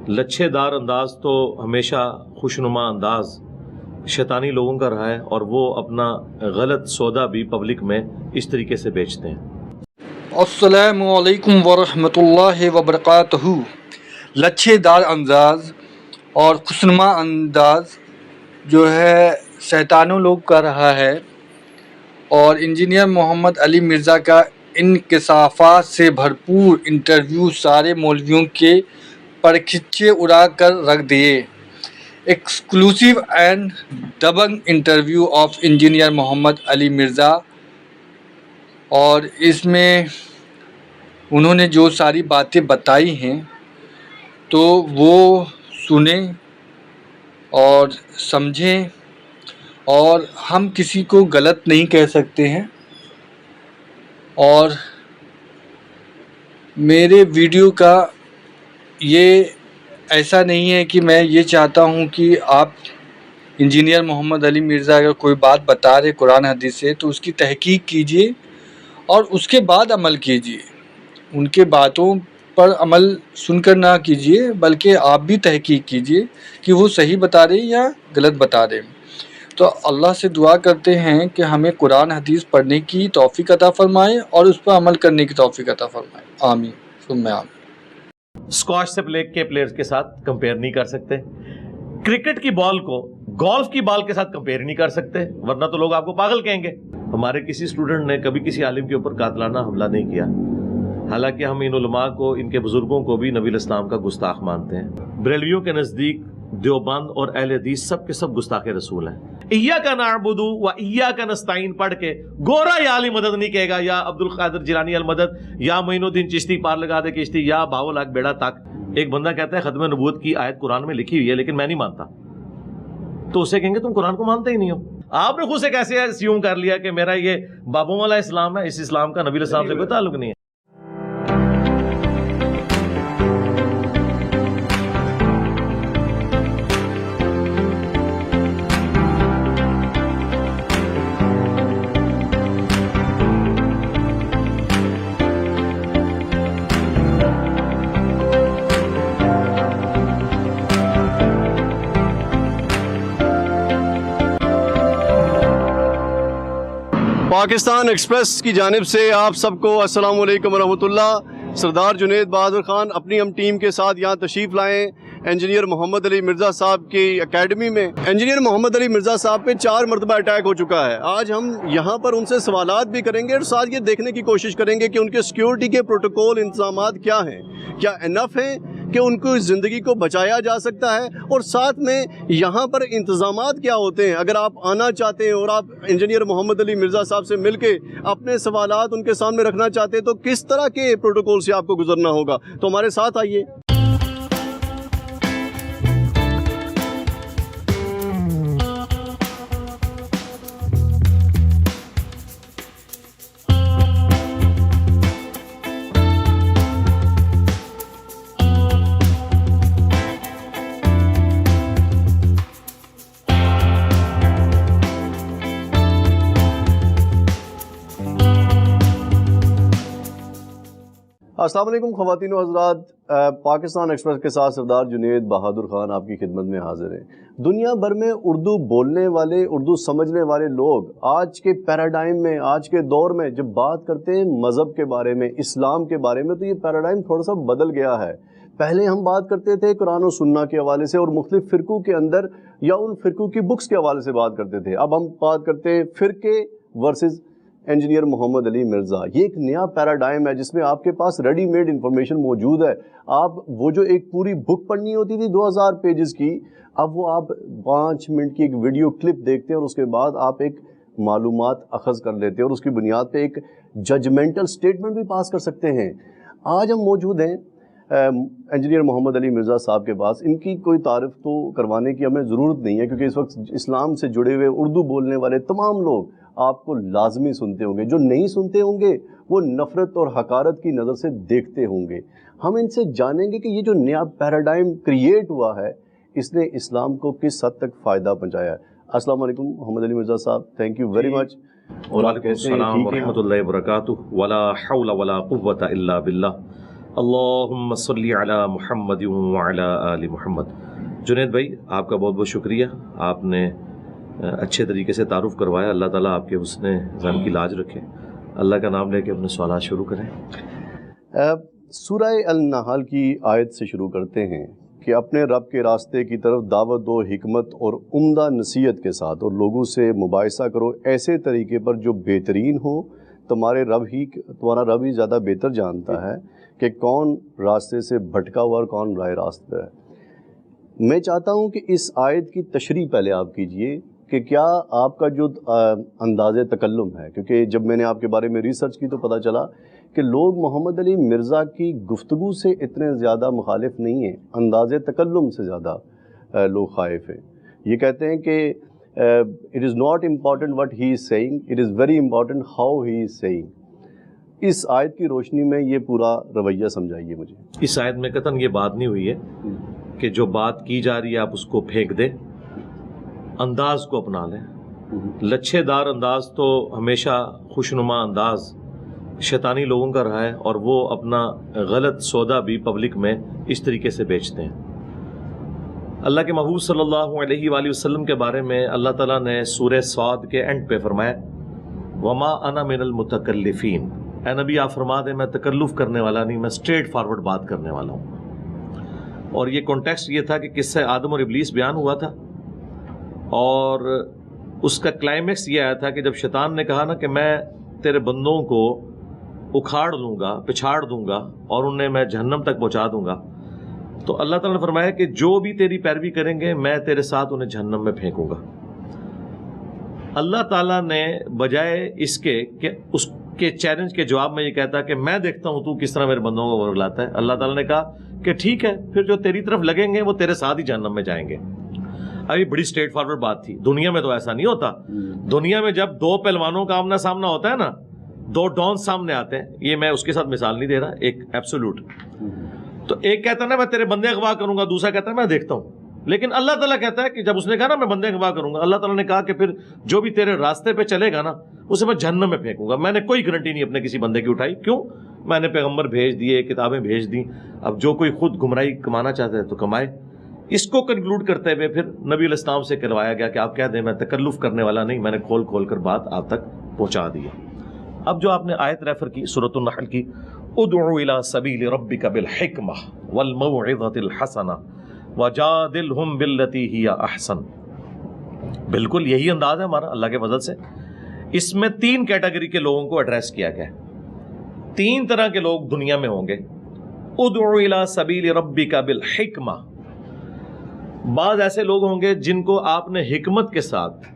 لچھے دار انداز تو ہمیشہ خوشنما انداز شیطانی لوگوں کا رہا ہے، اور وہ اپنا غلط سودا بھی پبلک میں اس طریقے سے بیچتے ہیں۔ السلام علیکم ورحمۃ اللہ وبرکاتہ۔ لچھے دار انداز اور خوشنما انداز جو ہے شیطانوں لوگ کا رہا ہے، اور انجینئر محمد علی مرزا کا انکشافات سے بھرپور انٹرویو سارے مولویوں کے پرکھچے اڑا کر رکھ دیے۔ Exclusive and dubbing interview of engineer Muhammad Ali Mirza, اور اس میں انہوں نے جو ساری باتیں بتائی ہیں تو وہ سنیں اور سمجھیں، اور ہم کسی کو غلط نہیں کہہ سکتے ہیں۔ اور میرے ویڈیو کا یہ ایسا نہیں ہے کہ میں یہ چاہتا ہوں کہ آپ انجینئر محمد علی مرزا اگر کوئی بات بتا رہے قرآن حدیث سے تو اس کی تحقیق کیجئے اور اس کے بعد عمل کیجئے۔ ان کے باتوں پر عمل سن کر نہ کیجئے، بلکہ آپ بھی تحقیق کیجئے کہ وہ صحیح بتا رہے یا غلط بتا رہے۔ تو اللہ سے دعا کرتے ہیں کہ ہمیں قرآن حدیث پڑھنے کی توفیق عطا فرمائے اور اس پر عمل کرنے کی توفیق عطا فرمائے، آمین ثم آمین۔ اسکواش سے کے پلیئرز کے ساتھ کمپیئر نہیں کر سکتے، کرکٹ کی بال کو گولف کی بال کے ساتھ کمپیئر نہیں کر سکتے، ورنہ تو لوگ آپ کو پاگل کہیں گے۔ ہمارے کسی اسٹوڈنٹ نے کبھی کسی عالم کے اوپر قاتلانہ حملہ نہیں کیا، حالانکہ ہم ان علماء کو، ان کے بزرگوں کو بھی نبی الاسلام کا گستاخ مانتے ہیں۔ بریلویوں کے نزدیک دیوبند اور اہل حدیث سب کے سب گستاخ رسول ہیں۔ ایاک نعبد و ایاک نستعین پڑھ کے گورا یا علی مدد نہیں کہے گا، یا عبد القادر جیلانی المدد، یا معین الدین چشتی پار لگا دے کشتی، یا باو لاکھ بیڑا تک۔ ایک بندہ کہتا ہے ختم نبوت کی آیت قرآن میں لکھی ہوئی ہے لیکن میں نہیں مانتا، تو اسے کہیں گے تم قرآن کو مانتے ہی نہیں ہو۔ آپ نے خود سے کیسے اسیوم کر لیا کہ میرا یہ بابوں والا اسلام ہے، اس اسلام کا نبی الاسلام سے کوئی تعلق نہیں ہے؟ پاکستان ایکسپریس کی جانب سے آپ سب کو السلام علیکم ورحمۃ اللہ۔ سردار جنید بہادر خان اپنی ہم ٹیم کے ساتھ یہاں تشریف لائیں انجینئر محمد علی مرزا صاحب کی اکیڈمی میں۔ انجینئر محمد علی مرزا صاحب پہ 4 مرتبہ اٹیک ہو چکا ہے۔ آج ہم یہاں پر ان سے سوالات بھی کریں گے اور ساتھ یہ دیکھنے کی کوشش کریں گے کہ ان کے سیکیورٹی کے پروٹوکول انتظامات کیا ہیں، کیا انف ہیں کہ ان کو اس زندگی کو بچایا جا سکتا ہے، اور ساتھ میں یہاں پر انتظامات کیا ہوتے ہیں۔ اگر آپ آنا چاہتے ہیں اور آپ انجینئر محمد علی مرزا صاحب سے مل کے اپنے سوالات ان کے سامنے رکھنا چاہتے ہیں تو کس طرح کے پروٹوکول سے آپ کو گزرنا ہوگا، تو ہمارے ساتھ آئیے۔ السلام علیکم خواتین و حضرات، پاکستان ایکسپریس کے ساتھ سردار جنید بہادر خان آپ کی خدمت میں حاضر ہیں۔ دنیا بھر میں اردو بولنے والے، اردو سمجھنے والے لوگ آج کے پیراڈائم میں، آج کے دور میں جب بات کرتے ہیں مذہب کے بارے میں، اسلام کے بارے میں، تو یہ پیراڈائم تھوڑا سا بدل گیا ہے۔ پہلے ہم بات کرتے تھے قرآن و سنہ کے حوالے سے اور مختلف فرقوں کے اندر یا ان فرقوں کی بکس کے حوالے سے بات کرتے تھے۔ اب ہم بات کرتے ہیں فرقے ورسز انجینئر محمد علی مرزا۔ یہ ایک نیا پیراڈائم ہے جس میں آپ کے پاس ریڈی میڈ انفارمیشن موجود ہے۔ آپ وہ جو ایک پوری بک پڑھنی ہوتی تھی 2000 پیجز کی، اب وہ آپ 5 منٹ کی ایک ویڈیو کلپ دیکھتے ہیں اور اس کے بعد آپ ایک معلومات اخذ کر لیتے ہیں اور اس کی بنیاد پہ ایک ججمنٹل سٹیٹمنٹ بھی پاس کر سکتے ہیں۔ آج ہم موجود ہیں انجینئر محمد علی مرزا صاحب کے پاس۔ ان کی کوئی تعارف تو کروانے کی ہمیں ضرورت نہیں ہے، کیونکہ اس وقت اسلام سے جڑے ہوئے اردو بولنے والے تمام لوگ آپ کو لازمی سنتے ہوں گے، جو نہیں سنتے ہوں گے وہ نفرت اور حقارت کی نظر سے دیکھتے ہوں گے۔ ہم ان سے جانیں گے کہ یہ جو نیا پیراڈائم کریٹ ہوا ہے اس نے اسلام کو کس حد تک فائدہ پہنچایا ہے۔ السلام علیکم محمد علی مرزا صاحب، تھینک یو ویری مچ۔ وعلیکم السلام ورحمۃ اللہ وبرکاتہ۔ ولا حول ولا قوۃ الا باللہ۔ اللہم صلی علی محمد وعلی آل محمد. جنید بھائی آپ کا بہت بہت شکریہ, آپ نے اچھے طریقے سے تعارف کروایا. اللہ تعالیٰ آپ کے حسن ظن کی لاج رکھے. اللہ کا نام لے کے اپنے سوالات شروع کریں. سورہ النحل کی آیت سے شروع کرتے ہیں کہ اپنے رب کے راستے کی طرف دعوت دو حکمت اور عمدہ نصیحت کے ساتھ, اور لوگوں سے مباحثہ کرو ایسے طریقے پر جو بہترین ہو. تمہارا رب ہی زیادہ بہتر جانتا ہے کہ کون راستے سے بھٹکا ہوا اور کون راہ راست پہ ہے. میں چاہتا ہوں کہ اس آیت کی تشریح پہلے آپ کیجئے کہ کیا آپ کا جو انداز تکلم ہے, کیونکہ جب میں نے آپ کے بارے میں ریسرچ کی تو پتہ چلا کہ لوگ محمد علی مرزا کی گفتگو سے اتنے زیادہ مخالف نہیں ہیں, انداز تکلم سے زیادہ لوگ خائف ہیں. یہ کہتے ہیں کہ it is not important what he is seeing, it is very important how he is seeing. اس آیت کی روشنی میں یہ پورا رویہ سمجھائیے مجھے. اس آیت میں قطعاً یہ بات نہیں ہوئی ہے کہ جو بات کی جا رہی ہے آپ اس کو پھینک دیں, انداز کو اپنا لیں. لچھے دار انداز تو ہمیشہ خوشنما انداز شیطانی لوگوں کا رہا ہے, اور وہ اپنا غلط سودا بھی پبلک میں اس طریقے سے بیچتے ہیں. اللہ کے محبوب صلی اللہ علیہ وآلہ وسلم کے بارے میں اللہ تعالیٰ نے سورہ صاد کے اینڈ پہ فرمایا وما انا من المتکلفین. اے نبی آپ فرما دیں میں تکلف کرنے والا نہیں, میں اسٹریٹ فارورڈ بات کرنے والا ہوں. اور یہ کانٹیکسٹ یہ تھا کہ قصہ آدم اور ابلیس بیان ہوا تھا, اور اس کا کلائمیکس یہ آیا تھا کہ جب شیطان نے کہا نا کہ میں تیرے بندوں کو اکھاڑ دوں گا, پچھاڑ دوں گا, اور انہیں میں جہنم تک پہنچا دوں گا, تو اللہ تعالیٰ نے فرمایا کہ جو بھی تیری پیروی کریں گے میں تیرے ساتھ انہیں جہنم میں پھینکوں گا. اللہ تعالیٰ نے بجائے اس کے کہ اس کے چیلنج کے جواب میں یہ کہتا کہ میں دیکھتا ہوں تو کس طرح میرے بندوں کو ورگلاتا ہے, اللہ تعالیٰ نے کہا کہ ٹھیک ہے پھر جو تیری طرف لگیں گے وہ تیرے ساتھ ہی جہنم میں جائیں گے. ابھی بڑی اسٹریٹ فارورڈ بات تھی. دنیا میں تو ایسا نہیں ہوتا. دنیا میں جب دو پہلوانوں کا آمنا سامنا ہوتا ہے نا, دو ڈان سامنے آتے ہیں, یہ میں اس کے ساتھ مثال نہیں دے رہا, ایک ایبسولوٹ, تو ایک کہتا ہے نا میں تیرے بندے اغوا کروں گا, دوسرا کہتا ہے میں دیکھتا ہوں. لیکن اللہ تعالیٰ کہتا ہے کہ جب اس نے کہا نا میں بندے اغوا کروں گا, اللہ تعالیٰ نے کہا کہ پھر جو بھی تیرے راستے پہ چلے گا نا اسے میں جہنم میں پھینکوں گا. میں نے کوئی گارنٹی نہیں اپنے کسی بندے کی اٹھائی. کیوں؟ میں نے پیغمبر بھیج دیے, کتابیں بھیج دیں, اب جو کوئی خود گمراہی کمانا چاہتا ہے تو کمائے. اس کو کنکلوڈ کرتے ہوئے پھر نبی علیہ السلام سے کروایا گیا کہ آپ کہہ دیں میں تکلف کرنے والا نہیں, میں نے کھول کھول کر بات آپ تک پہنچا دی. اب جو آپ نے آیت ریفر کی سورۃ النحل کی, ادعو الی سبیل ربک بالحکمہ والموعظۃ الحسنہ وجادلہم باللتی ہی احسن, بالکل یہی انداز ہے ہمارا اللہ کے فضل سے. اس میں 3 کیٹیگری کے لوگوں کو ایڈریس کیا گیا. 3 طرح کے لوگ دنیا میں ہوں گے. ادعو الی سبیل ربک بالحکمہ, بعض ایسے لوگ ہوں گے جن کو آپ نے حکمت کے ساتھ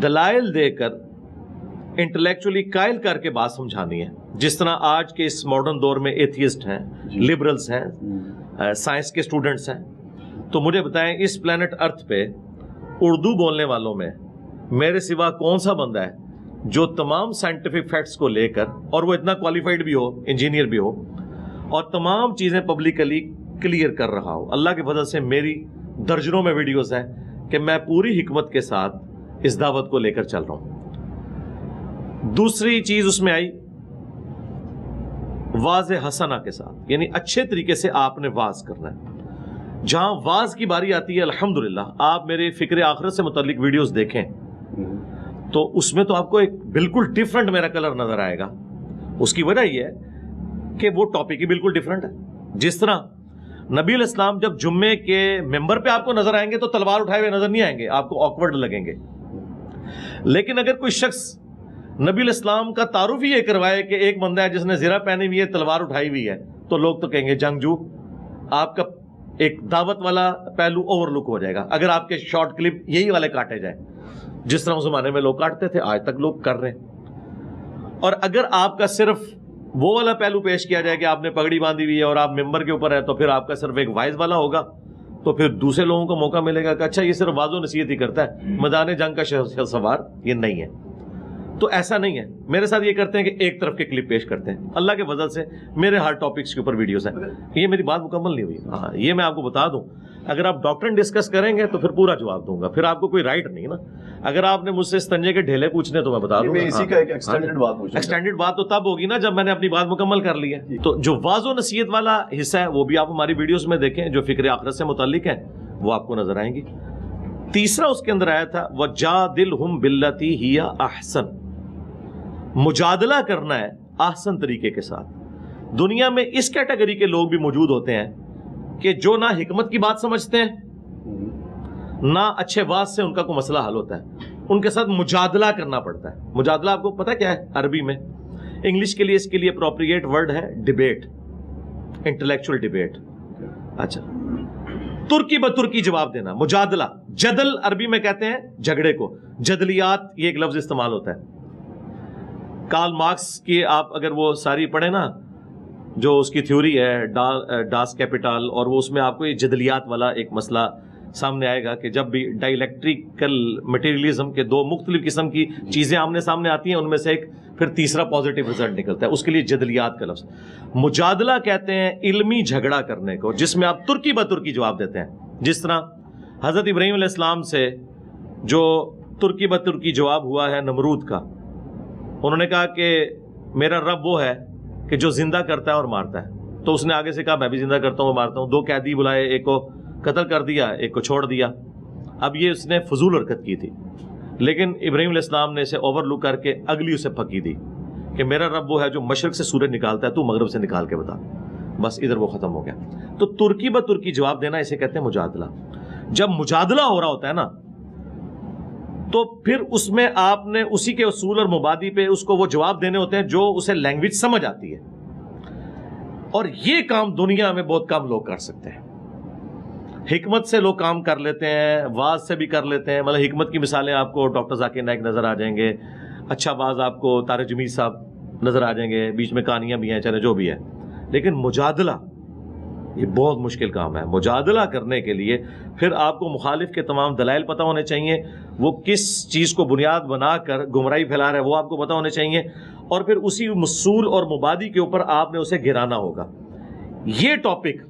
دلائل دے کر انٹلیکچولی قائل کر کے بات سمجھانی ہے. جس طرح آج کے اس ماڈرن دور میں ایتھیسٹ ہیں, لبرلز ہیں, سائنس کے اسٹوڈنٹس ہیں. تو مجھے بتائیں اس پلانٹ ارتھ پہ اردو بولنے والوں میں میرے سوا کون سا بندہ ہے جو تمام سائنٹیفک فیکٹس کو لے کر, اور وہ اتنا کوالیفائڈ بھی ہو, انجینئر بھی ہو, اور تمام چیزیں پبلکلی کلیئر کر رہا ہو. اللہ کے فضل سے میری درجنوں میں ویڈیوز ہیں کہ میں پوری حکمت کے ساتھ اس دعوت کو لے کر چل رہا ہوں. دوسری چیز اس میں آئی واضح حسنہ کے ساتھ, یعنی اچھے طریقے سے آپ نے واز کرنا ہے. جہاں واز کی باری آتی ہے الحمدللہ آپ میرے فکر آخرت سے متعلق ویڈیوز دیکھیں تو اس میں تو آپ کو ایک بالکل ڈیفرنٹ میرا کلر نظر آئے گا. اس کی وجہ یہ ہے کہ وہ ٹاپک ہی بالکل ڈیفرنٹ ہے. جس طرح نبی علیہ السلام جب جمعے کے ممبر پہ آپ کو نظر آئیں گے تو تلوار اٹھائے ہوئے نظر نہیں آئیں گے, آپ کو آکورڈ لگیں گے. لیکن اگر کوئی شخص نبی علیہ السلام کا تعارف ہی یہ کروائے کہ ایک بندہ ہے جس نے زرہ پہنی ہوئی ہے, تلوار اٹھائی ہوئی ہے, تو لوگ تو کہیں گے جنگجو. آپ کا ایک دعوت والا پہلو اوور لک ہو جائے گا اگر آپ کے شارٹ کلپ یہی والے کاٹے جائیں, جس طرح اس زمانے میں لوگ کاٹتے تھے, آج تک لوگ کر رہے ہیں. اور اگر آپ کا صرف وہ والا پہلو پیش کیا جائے کہ آپ نے پگڑی باندھی ہوئی ہے اور آپ ممبر کے اوپر ہیں, تو پھر آپ کا صرف ایک وائز والا ہوگا, تو پھر دوسرے لوگوں کو موقع ملے گا کہ اچھا یہ صرف واضح و نصیحت ہی کرتا ہے, میدان جنگ کا سوار یہ نہیں ہے. تو ایسا نہیں ہے. میرے ساتھ یہ کرتے ہیں کہ ایک طرف کے کلپ پیش کرتے ہیں. اللہ کے فضل سے میرے ہر ٹاپکس کے اوپر ویڈیوز ہیں. یہ میری بات مکمل نہیں ہوئی. ہاں یہ میں آپ کو بتا دوں اگر آپ ڈاکٹرن ڈسکس کریں گے تو پھر پورا جواب دوں گا، پھر آپ کو کوئی رائٹ نہیں نا. اگر آپ نے مجھ سے استنجے کے ڈھیلے پوچھنے تو میں بتا دوں گا. اسی کا ایک ایکسٹینڈڈ بات پوچھوں. ایکسٹینڈڈ بات تو تب ہوگی نا جب میں نے اپنی بات مکمل کر لی ہے. تو جو واضح و نصیحت والا حصہ ہے وہ بھی آپ ہماری ویڈیوز میں دیکھیں، جو فکر آخرت سے متعلق ہیں وہ آپ کو نظر آئیں گی. تیسرا اس کے اندر آیا تھا وَجَادِلْهُمْ بِالَّتِي هِيَ أَحْسَنُ، مجادلہ کرنا ہے احسن طریقے کے ساتھ. دنیا میں اس کیٹیگری کے لوگ بھی موجود ہوتے ہیں کہ جو نہ حکمت کی بات سمجھتے ہیں نہ اچھے واضح سے ان کا کوئی مسئلہ حل ہوتا ہے، ان کے ساتھ مجادلہ کرنا پڑتا ہے. مجادلہ آپ کو پتہ کیا ہے عربی میں؟ انگلش کے لیے اس کے لیے اپروپریٹ ورڈ ہے ڈیبیٹ، انٹلیکچوئل ڈیبیٹ. اچھا، ترکی بترکی جواب دینا، مجادلہ. جدل عربی میں کہتے ہیں جھگڑے کو، جدلیات یہ ایک لفظ استعمال ہوتا ہے. کارل مارکس کی آپ اگر وہ ساری پڑھیں نا، جو اس کی تھیوری ہے ڈاس کیپیٹال، اور وہ اس میں آپ کو یہ جدلیات والا ایک مسئلہ سامنے آئے گا کہ جب بھی ڈائیلیکٹریکل مٹیریلزم کے دو مختلف قسم کی چیزیں آمنے سامنے آتی ہیں، ان میں سے ایک پھر تیسرا پازیٹیو رزلٹ نکلتا ہے، اس کے لیے جدلیات کا لفظ. مجادلہ کہتے ہیں علمی جھگڑا کرنے کو، جس میں آپ ترکی بترکی جواب دیتے ہیں. جس طرح حضرت ابراہیم علیہ السلام سے جو ترکی بترکی جواب ہوا ہے نمرود کا، انہوں نے کہا کہ میرا رب وہ ہے کہ جو زندہ کرتا ہے اور مارتا ہے. تو اس نے آگے سے کہا میں بھی زندہ کرتا ہوں اور مارتا ہوں. دو قیدی بلائے، ایک کو قتل کر دیا، ایک کو چھوڑ دیا. اب یہ اس نے فضول حرکت کی تھی، لیکن ابراہیم علیہ السلام نے اسے اوور لک کر کے اگلی اسے پھکی دی کہ میرا رب وہ ہے جو مشرق سے سورج نکالتا ہے، تو مغرب سے نکال کے بتا. بس ادھر وہ ختم ہو گیا. تو ترکی بترکی جواب دینا اسے کہتے ہیں مجادلہ. جب مجادلہ ہو رہا ہوتا ہے نا تو پھر اس میں آپ نے اسی کے اصول اور مبادی پہ اس کو وہ جواب دینے ہوتے ہیں جو اسے لینگویج سمجھ آتی ہے. اور یہ کام دنیا میں بہت کم لوگ کر سکتے ہیں. حکمت سے لوگ کام کر لیتے ہیں، واز سے بھی کر لیتے ہیں. مطلب حکمت کی مثالیں آپ کو ڈاکٹر ذاکر نائک نظر آ جائیں گے، اچھا واز آپ کو طارق جمیل صاحب نظر آ جائیں گے، بیچ میں کہانیاں بھی ہیں، چلے جو بھی ہے. لیکن مجادلہ یہ بہت مشکل کام ہے. مجادلہ کرنے کے لیے پھر آپ کو مخالف کے تمام دلائل پتہ ہونے چاہیے، وہ کس چیز کو بنیاد بنا کر گمراہی پھیلا رہا ہے وہ آپ کو پتہ ہونے چاہیے، اور پھر اسی اصول اور مبادی کے اوپر آپ نے اسے گرانا ہوگا. یہ ٹاپک،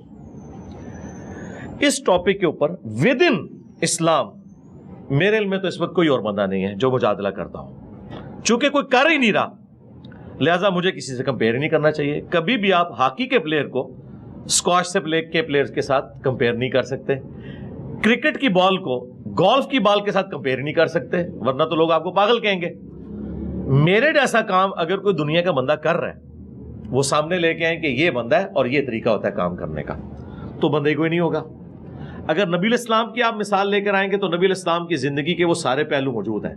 اس ٹاپک کے اوپر ود ان اسلام میرے علم میں تو اس وقت کوئی اور بندہ نہیں ہے جو مجادلہ کرتا ہوں. چونکہ کوئی کر ہی نہیں رہا، لہٰذا مجھے کسی سے کمپیئر ہی نہیں کرنا چاہیے. کبھی بھی آپ ہاکی کے پلیئر کو اسکواش سے کے پلیئر کے ساتھ کمپیئر نہیں کر سکتے. کرکٹ کی بال کو گولف کی بال کے ساتھ کمپیئر نہیں کر سکتے، ورنہ تو لوگ آپ کو پاگل کہیں گے. میرے جیسا کام اگر کوئی دنیا کا بندہ کر رہا ہے، وہ سامنے لے کے آئیں کہ یہ بندہ ہے اور یہ طریقہ ہوتا ہے کام کرنے کا، تو بندے کوئی نہیں ہوگا. اگر نبی علیہ السلام کی آپ مثال لے کر آئیں گے تو نبی علیہ السلام کی زندگی کے وہ سارے پہلو موجود ہیں،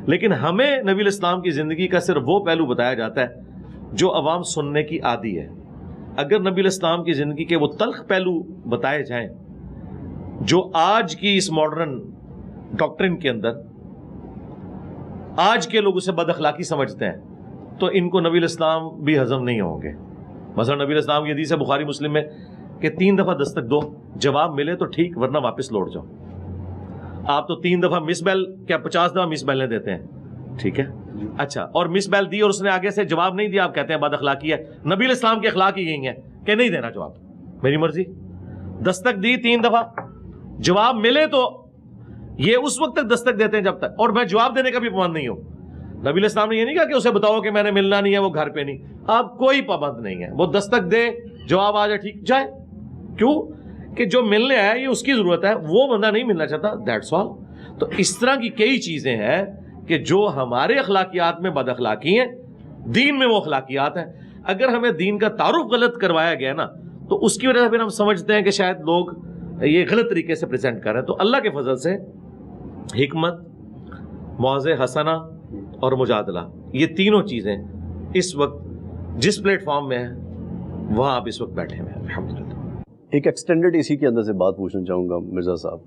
لیکن ہمیں نبی علیہ السلام کی زندگی کا صرف وہ پہلو بتایا جاتا ہے جو عوام سننے کی عادی ہے. اگر نبی علیہ السلام کی زندگی کے وہ تلخ پہلو بتائے جائیں جو آج کی اس ماڈرن ڈاکٹرن کے اندر آج کے لوگ اسے بد اخلاقی سمجھتے ہیں، تو ان کو نبی علیہ السلام بھی ہضم نہیں ہوں گے. مثلا نبی علیہ السلام کی حدیث ہے بخاری مسلم میں کہ 3 دفعہ دستک دو، جواب ملے تو ٹھیک ورنہ واپس لوٹ جاؤ. آپ تو 3 دفعہ مس بیل، کیا 50 دفعہ مس بیلیں دیتے ہیں؟ ٹھیک ہے، اچھا، اور مس بیل دی اور اس نے آگے سے جواب نہیں دیا، آپ کہتے ہیں بد اخلاقی ہے. نبی علیہ السلام کے اخلاق ہی یہی ہیں کہ نہیں دینا جواب، میری مرضی. دستک دی 3 دفعہ، جواب ملے تو یہ اس وقت تک دستک دیتے ہیں جب تک، اور میں جواب دینے کا بھی پابند نہیں ہوں. نبی علیہ السلام نے یہ نہیں کہا کہ اسے بتاؤ کہ میں نے ملنا نہیں ہے، وہ گھر پہ نہیں. آپ کوئی پابند نہیں ہے، وہ دستک دے، جواب آ جائے ٹھیک جائے. کیوں کہ جو ملنے آیا یہ اس کی ضرورت ہے، وہ بندہ نہیں ملنا چاہتا، دیٹس آل. تو اس طرح کی کئی چیزیں ہیں کہ جو ہمارے اخلاقیات میں بد اخلاقی ہیں، دین میں وہ اخلاقیات ہیں. اگر ہمیں دین کا تعارف غلط کروایا گیا نا تو اس کی وجہ سے پھر ہم سمجھتے ہیں کہ شاید لوگ یہ غلط طریقے سے پریزنٹ کر رہے ہیں. تو اللہ کے فضل سے حکمت، موعظہ حسنہ اور مجادلہ، یہ تینوں چیزیں اس وقت جس پلیٹ فارم میں ہیں وہاں آپ اس وقت بیٹھے ہوئے ہیں الحمدللہ. ایک ایکسٹینڈڈ اسی کے اندر سے بات پوچھنا چاہوں گا مرزا صاحب.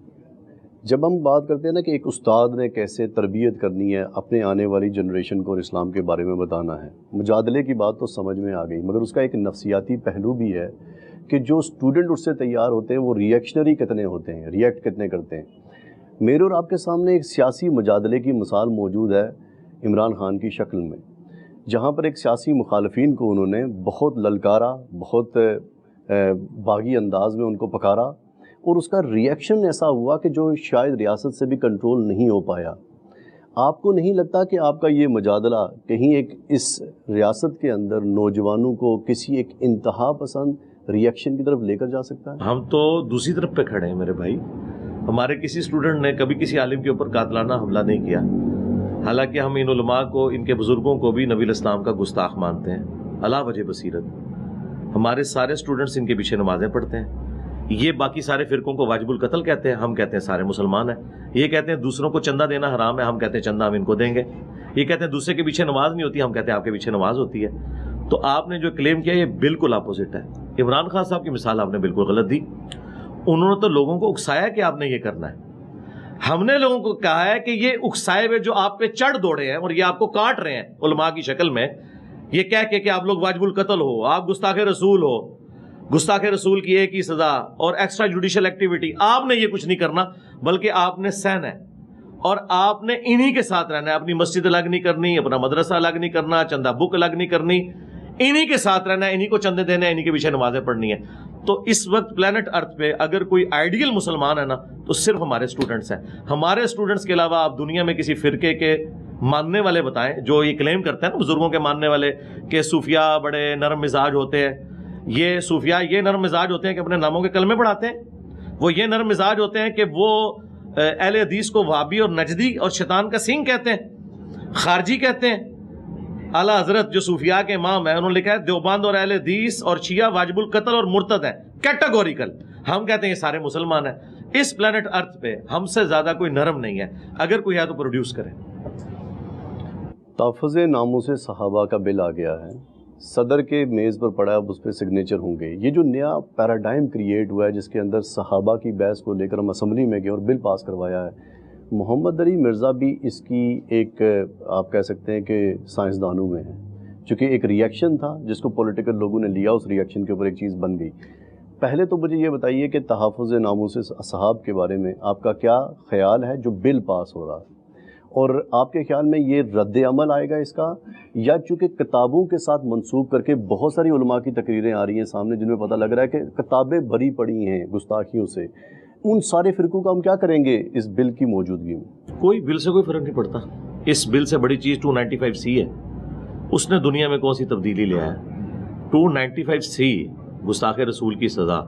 جب ہم بات کرتے ہیں نا کہ ایک استاد نے کیسے تربیت کرنی ہے، اپنے آنے والی جنریشن کو اور اسلام کے بارے میں بتانا ہے، مجادلے کی بات تو سمجھ میں آ گئی، مگر اس کا ایک نفسیاتی پہلو بھی ہے کہ جو اسٹوڈنٹ اس سے تیار ہوتے ہیں وہ ریئیکشنری کتنے ہوتے ہیں، ریئیکٹ کتنے کرتے ہیں. میرے اور آپ کے سامنے ایک سیاسی مجادلے کی مثال موجود ہے عمران خان کی شکل میں، جہاں پر ایک سیاسی مخالفین کو انہوں نے بہت للکارا، بہت باغی انداز میں ان کو پکارا، اور اس کا ریئیکشن ایسا ہوا کہ جو شاید ریاست سے بھی کنٹرول نہیں ہو پایا. آپ کو نہیں لگتا کہ آپ کا یہ مجادلہ کہیں ایک اس ریاست کے اندر نوجوانوں کو کسی ایک انتہا پسند ریئیکشن کی طرف لے کر جا سکتا ہے؟ ہم تو دوسری طرف پہ کھڑے ہیں میرے بھائی. ہمارے کسی اسٹوڈنٹ نے کبھی کسی عالم کے اوپر قاتلانہ حملہ نہیں کیا، حالانکہ ہم ان علماء کو، ان کے بزرگوں کو بھی نبی الاسلام کا گستاخ مانتے ہیں علا وجہ بصیرت. ہمارے سارے اسٹوڈنٹس ان کے پیچھے نمازیں پڑھتے ہیں. یہ باقی سارے فرقوں کو واجب القتل کہتے ہیں، ہم کہتے ہیں سارے مسلمان ہیں. یہ کہتے ہیں دوسروں کو چندہ دینا حرام ہے، ہم کہتے ہیں چندہ ہم ان کو دیں گے. یہ کہتے ہیں دوسرے کے پیچھے نماز نہیں ہوتی، ہم کہتے ہیں آپ کے پیچھے نماز ہوتی ہے. تو آپ نے جو کلیم کیا یہ بالکل اپوزٹ ہے. عمران خان صاحب کی مثال آپ نے بالکل غلط دی. انہوں نے تو لوگوں کو اکسایا کہ آپ نے یہ کرنا ہے. ہم نے لوگوں کو کہا ہے کہ یہ اکسائے ہوئے جو آپ پہ چڑھ دوڑے ہیں اور یہ آپ کو کاٹ رہے ہیں علماء کی شکل میں، یہ کہہ کے کہ آپ لوگ واجب القتل ہو، آپ گستاخ رسول ہو، گستاخ رسول کی ایک ہی سزا اور ایکسٹرا جوڈیشل ایکٹیویٹی. آپ نے یہ کچھ نہیں کرنا، بلکہ آپ نے سہنا ہے اور آپ نے انہی کے ساتھ رہنا ہے. اپنی مسجد الگ نہیں کرنی، اپنا مدرسہ الگ نہیں کرنا، چندہ بک الگ نہیں کرنی، انہی کے ساتھ رہنا ہے، انہی کو چندے دینے ہیں، انہی کے پیچھے نمازیں پڑھنی ہیں. تو اس وقت پلانٹ ارتھ پہ اگر کوئی آئیڈیل مسلمان ہے نا تو صرف ہمارے اسٹوڈنٹس ہیں. ہمارے اسٹوڈنٹس کے علاوہ آپ دنیا میں کسی فرقے کے ماننے والے بتائیں جو یہ کلیم کرتے ہیں نا بزرگوں کے ماننے والے کہ صوفیاء بڑے نرم مزاج ہوتے ہیں. یہ صوفیاء یہ نرم مزاج ہوتے ہیں کہ اپنے ناموں کے کلمے پڑھاتے ہیں. وہ یہ نرم مزاج ہوتے ہیں کہ وہ اہل حدیث کو وہابی اور نجدی اور شیطان کا سنگ کہتے ہیں، خارجی کہتے ہیں. اعلیٰ حضرت جو صوفیاء کے امام ہیں انہوں نے لکھا ہے دیوبند اور اہل حدیث اور شیعہ واجب القتل اور مرتد ہیں کیٹاگوریکل. ہم کہتے ہیں یہ سارے مسلمان ہیں. اس پلانٹ ارتھ پہ ہم سے زیادہ کوئی نرم نہیں ہے. اگر کوئی ہے تو پروڈیوس کریں. تحفظ ناموس صحابہ کا بل آ گیا ہے، صدر کے میز پر پڑا ہے، اب اس پہ سگنیچر ہوں گے. یہ جو نیا پیراڈائم کریٹ ہوا ہے جس کے اندر صحابہ کی بحث کو لے کر ہم اسمبلی میں گئے اور بل پاس کروایا ہے، محمد علی مرزا بھی اس کی ایک آپ کہہ سکتے ہیں کہ سائنسدانوں میں ہے، چونکہ ایک ریئیکشن تھا جس کو پولیٹیکل لوگوں نے لیا، اس ریئیکشن کے اوپر ایک چیز بن گئی. پہلے تو مجھے یہ بتائیے کہ تحفظ ناموس اصحاب کے بارے میں آپ کا کیا خیال ہے جو بل پاس ہو رہا ہے، اور آپ کے خیال میں یہ رد عمل آئے گا اس کا، یا چونکہ کتابوں کے ساتھ منسوب کر کے بہت ساری علماء کی تقریریں آ رہی ہیں سامنے جن میں پتہ لگ رہا ہے کہ کتابیں بھری پڑی ہیں گستاخیوں سے، ان سارے فرقوں کا ہم کیا کریں گے اس بل کی موجودگی میں؟ کوئی بل سے کوئی فرق نہیں پڑتا. اس بل سے بڑی چیز 295C ہے. اس نے دنیا میں کون سی تبدیلی لیا ہے؟ 295C گستاخ رسول کی سزا.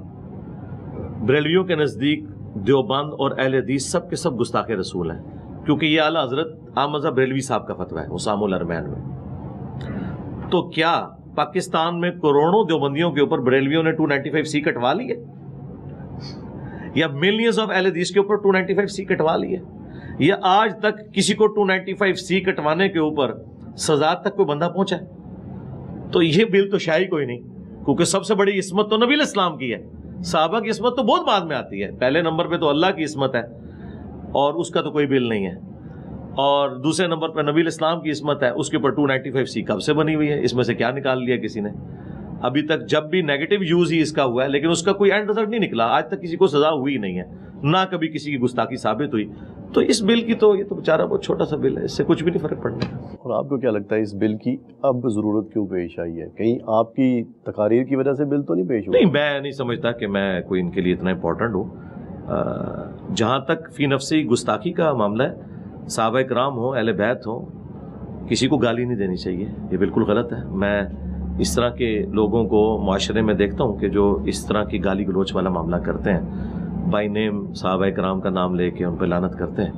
بریلویوں کے نزدیک دیوبند اور اہل حدیث سب کے سب گستاخ رسول ہیں، کیونکہ یہ اعلیٰ حضرت احمد بریلوی صاحب کا فتویٰ ہے اسام الارمین میں. تو کیا پاکستان میں کروڑوں دیوبندیوں کے اوپر بریلویوں نے 295C کٹوا لی ہے؟ یا ملینز آف اہل حدیث کے اوپر 295C کٹوا لی ہے؟ یا آج تک کسی کو 295C کٹوانے کے اوپر سزا تک کوئی بندہ پہنچا ہے؟ تو یہ بل تو شاہی کوئی نہیں، کیونکہ سب سے بڑی عصمت تو نبی الاسلام کی ہے. صحابہ کی عصمت تو بہت بعد میں آتی ہے. پہلے نمبر پہ تو اللہ کی عصمت ہے اور اس کا تو کوئی بل نہیں ہے. اور دوسرے نمبر پہ نبی الاسلام کی عصمت ہے، اس کے اوپر 295C کب سے بنی ہوئی ہے؟ اس میں سے کیا نکال لیا کسی نے؟ ابھی تک جب بھی نیگیٹو یوز ہی اس کا ہوا ہے، لیکن اس کا کوئی اینڈ رزلٹ نہیں نکلا. آج تک کسی کو سزا ہوئی نہیں ہے، نہ کبھی کسی کی گستاخی ثابت ہوئی. تو اس بل کی تو یہ تو بیچارہ بہت چھوٹا سا بل ہے، اس سے کچھ بھی نہیں فرق پڑنا. اور آپ کو کیا لگتا ہے اس بل کی اب ضرورت کیوں پیش آئی ہے؟ کہیں آپ کی تقاریر کی وجہ سے بل تو نہیں پیش ہوا؟ نہیں، میں نہیں سمجھتا کہ میں کوئی ان کے لیے اتنا امپورٹنٹ ہوں. جہاں تک فی نفسی گستاخی کا معاملہ ہے، صحابہ کرام ہوں، اہل بیت ہوں، کسی کو گالی نہیں دینی چاہیے. یہ بالکل غلط ہے. میں اس طرح کے لوگوں کو معاشرے میں دیکھتا ہوں کہ جو اس طرح کی گالی گلوچ والا معاملہ کرتے ہیں، بائی نیم صحابہ کرام کا نام لے کے ان پہ لعنت کرتے ہیں.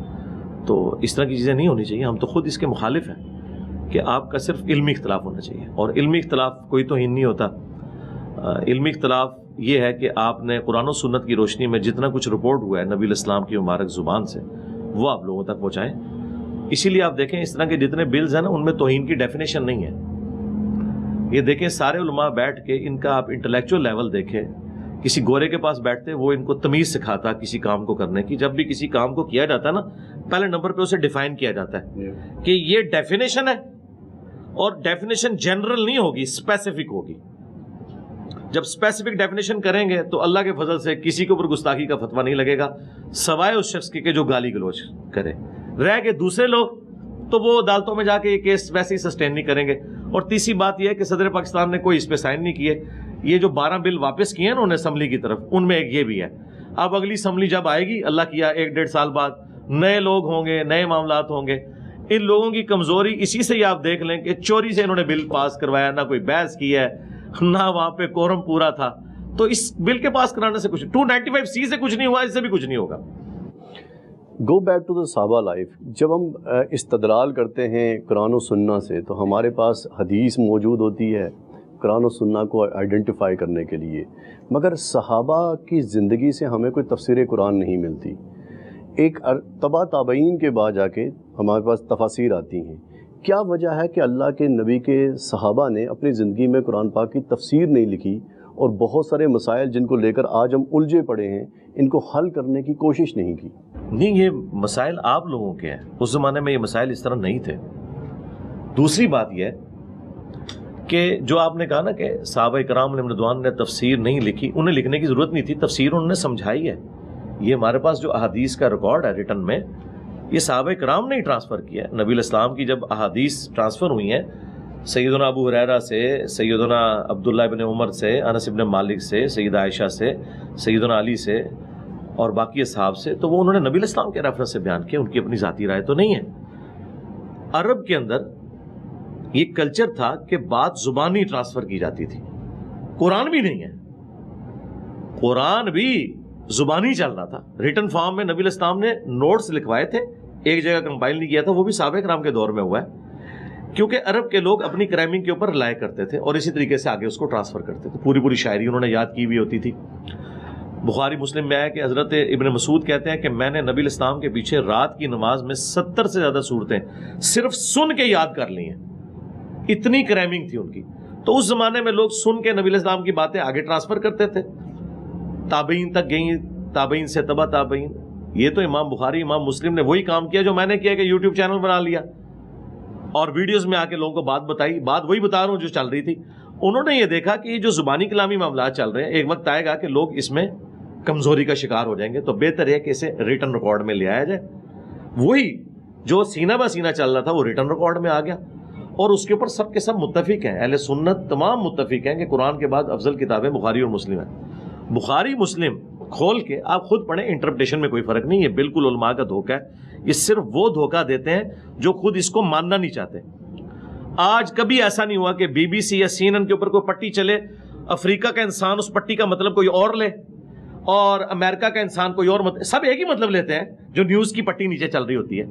تو اس طرح کی چیزیں نہیں ہونی چاہیے. ہم تو خود اس کے مخالف ہیں کہ آپ کا صرف علمی اختلاف ہونا چاہیے، اور علمی اختلاف کوئی توہین نہیں ہوتا. علمی اختلاف یہ ہے کہ آپ نے قرآن و سنت کی روشنی میں جتنا کچھ رپورٹ ہوا ہے نبی الاسلام کی مبارک زبان سے وہ آپ لوگوں تک پہنچائیں. اسی لیے آپ دیکھیں اس طرح کے جتنے بلز ہیں نا ان میں توہین کی ڈیفینیشن نہیں ہے. یہ دیکھیں سارے علماء بیٹھ کے ان کا آپ انٹلیکچوئل لیول دیکھیں. کسی گورے کے پاس بیٹھتے وہ ان کو تمیز سکھاتا کسی کام کو کرنے کی. جب بھی کسی کام کو کیا جاتا ہے نا پہلے نمبر پہ اسے ڈیفائن کیا جاتا ہے کہ یہ ڈیفینیشن ہے، اور ڈیفینیشن جنرل نہیں ہوگی، اسپیسیفک ہوگی. جب اسپیسیفک ڈیفینیشن کریں گے تو اللہ کے فضل سے کسی کے اوپر گستاخی کا فتویٰ نہیں لگے گا سوائے اس شخص کے کہ جو گالی گلوچ کرے. رہ کے دوسرے لوگ تو وہ عدالتوں میں جا کے یہ کیس ویسے ہی سسٹین نہیں کریں گے. اور تیسری بات یہ ہے کہ صدر پاکستان نے کوئی اس پہ سائن نہیں کیے. یہ جو 12 بل واپس کیے ہیں نا انہوں نے اسمبلی کی طرف، ان میں ایک یہ بھی ہے. اب اگلی اسمبلی جب آئے گی اللہ کیا 1-1.5 سال بعد نئے لوگ ہوں گے, نئے معاملات ہوں گے. ان لوگوں کی کمزوری اسی سے ہی آپ دیکھ لیں کہ چوری سے انہوں نے بل پاس کروایا, نہ کوئی بحث کی ہے, نہ وہاں پہ کورم پورا تھا. تو اس بل کے پاس کرانے سے کچھ 295C سے کچھ نہیں ہوا, اس سے بھی کچھ نہیں ہوگا. گو بیک ٹو دا صحابہ لائف. جب ہم استدلال کرتے ہیں قرآن و سنہ سے تو ہمارے پاس حدیث موجود ہوتی ہے قرآن و سنہ کو آئیڈینٹیفائی کرنے کے لیے, مگر صحابہ کی زندگی سے ہمیں کوئی تفسیر قرآن نہیں ملتی. ایک تبع تابعین کے بعد جا کے ہمارے پاس تفاسیر آتی ہیں. کیا وجہ ہے کہ اللہ کے نبی کے صحابہ نے اپنی زندگی میں قرآن پاک کی تفسیر نہیں لکھی اور بہت سارے مسائل جن کو لے کر آج ہم الجھے پڑے ہیں ان کو حل کرنے کی کوشش نہیں کی؟ نہیں, یہ مسائل آپ لوگوں کے ہیں, اس زمانے میں یہ مسائل اس طرح نہیں تھے. دوسری بات یہ کہ جو آپ نے کہا نا کہ صحابہ کرام علیہم رضوان نے تفسیر نہیں لکھی, انہیں لکھنے کی ضرورت نہیں تھی, تفسیر انہوں نے سمجھائی ہے. یہ ہمارے پاس جو احادیث کا ریکارڈ ہے ریٹن میں, یہ صحابہ کرام نے ہی ٹرانسفر کیا ہے. نبی الاسلام کی جب احادیث ٹرانسفر ہوئی ہیں سیدنا ابو ہریرہ سے, سیدنا عبداللہ بن عمر سے, انس بن مالک سے, سیدہ عائشہ سے, سیدنا علی سے اور باقی اصحاب سے, تو وہ انہوں نے نبی الاسلام کے ریفرنس سے بیان کیا, ان کی اپنی ذاتی رائے تو نہیں ہے. عرب کے اندر یہ کلچر تھا کہ بات زبانی ٹرانسفر کی جاتی تھی. قرآن بھی نہیں ہے, قرآن بھی زبانی چل رہا تھا. ریٹن فارم میں نبی الاسلام نے نوٹس لکھوائے تھے, ایک جگہ کمپائل نہیں کیا تھا, وہ بھی صحابہ کرام کے دور میں ہوا ہے, کیونکہ عرب کے لوگ اپنی کرائمنگ کے اوپر رلائے کرتے تھے اور اسی طریقے سے آگے اس کو ٹرانسفر کرتے تھے. پوری شاعری انہوں نے یاد کی ہوئی ہوتی تھی. بخاری مسلم میں آیا کہ حضرت ابن مسعود کہتے ہیں کہ میں نے نبی الاسلام کے پیچھے رات کی نماز میں 70 سے زیادہ صورتیں صرف سن کے یاد کر لی ہیں, اتنی کرائمنگ تھی ان کی. تو اس زمانے میں لوگ سن کے نبی الاسلام کی باتیں آگے ٹرانسفر کرتے تھے, تابعین تک گئیں, تابعین سے تبع تابعین. یہ تو امام بخاری امام مسلم نے وہی کام کیا جو میں نے کیا کہ یوٹیوب چینل بنا لیا اور ویڈیوز میں آ کے لوگوں کو بات بتائی. بات وہی بتا رہا ہوں جو چل رہی تھی. انہوں نے یہ دیکھا کہ یہ جو زبانی کلامی معاملات چل رہے ہیں, ایک وقت آئے گا کہ لوگ اس میں کمزوری کا شکار ہو جائیں گے, تو بہتر ہے کہ اسے ریٹن ریکارڈ میں لے آیا جائے. وہی جو سینہ بہ سینہ چل رہا تھا وہ ریٹن ریکارڈ میں آ گیا, اور اس کے اوپر سب کے سب متفق ہیں. اہل سنت تمام متفق ہیں کہ قرآن کے بعد افضل کتابیں بخاری اور مسلم ہیں. بخاری مسلم کھول کے آپ خود پڑھیں, انٹرپریٹیشن میں کوئی فرق نہیں. یہ بالکل علماء کا دھوکہ ہے. یہ صرف وہ دھوکہ دیتے ہیں جو خود اس کو ماننا نہیں چاہتے. آج کبھی ایسا نہیں ہوا کہ بی بی سی یا CNN کے اوپر کوئی پٹی چلے, افریقہ کا انسان اس پٹی کا مطلب کوئی اور لے اور امریکہ کا انسان کوئی اور مطلب, سب ایک ہی مطلب لیتے ہیں جو نیوز کی پٹی نیچے چل رہی ہوتی ہے.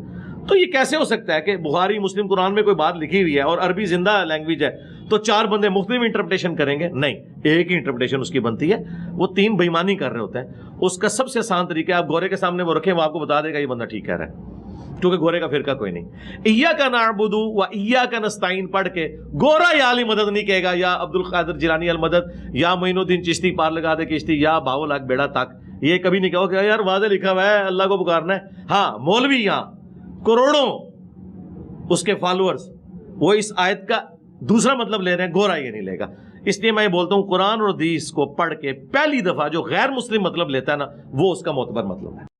تو یہ کیسے ہو سکتا ہے کہ بخاری مسلم قرآن میں کوئی بات لکھی ہوئی ہے اور عربی زندہ لینگویج ہے تو 4 بندے مختلف انٹرپریٹیشن کریں گے؟ نہیں, ایک ہی انٹرپریٹیشن اس کی بنتی ہے. وہ 3 بےایمانی کر رہے ہوتے ہیں. اس کا سب سے آسان طریقہ ہے آپ گورے کے سامنے وہ رکھیں, وہ آپ کو بتا دے گا یہ بندہ ٹھیک کہہ رہا ہے, کیونکہ گورے کا فرقہ کوئی نہیں. ایاک نعبد و ایاک نستعین پڑھ کے گورا یا علی مدد نہیں کہے گا, یا عبد القادر جیلانی المدد, یا معین الدین چشتی پار لگا دے کشتی, یا باول لاکھ بیڑا تک. یہ کبھی نہیں کہو کہ یار واضح لکھا ہوا ہے اللہ کو پکارنا ہے. ہاں مولوی یہاں کروڑوں اس کے فالوورز وہ اس آیت کا دوسرا مطلب لے رہے ہیں, گورا یہ نہیں لے گا. اس لیے میں یہ بولتا ہوں قرآن اور حدیث کو پڑھ کے پہلی دفعہ جو غیر مسلم مطلب لیتا ہے نا, وہ اس کا معتبر مطلب ہے.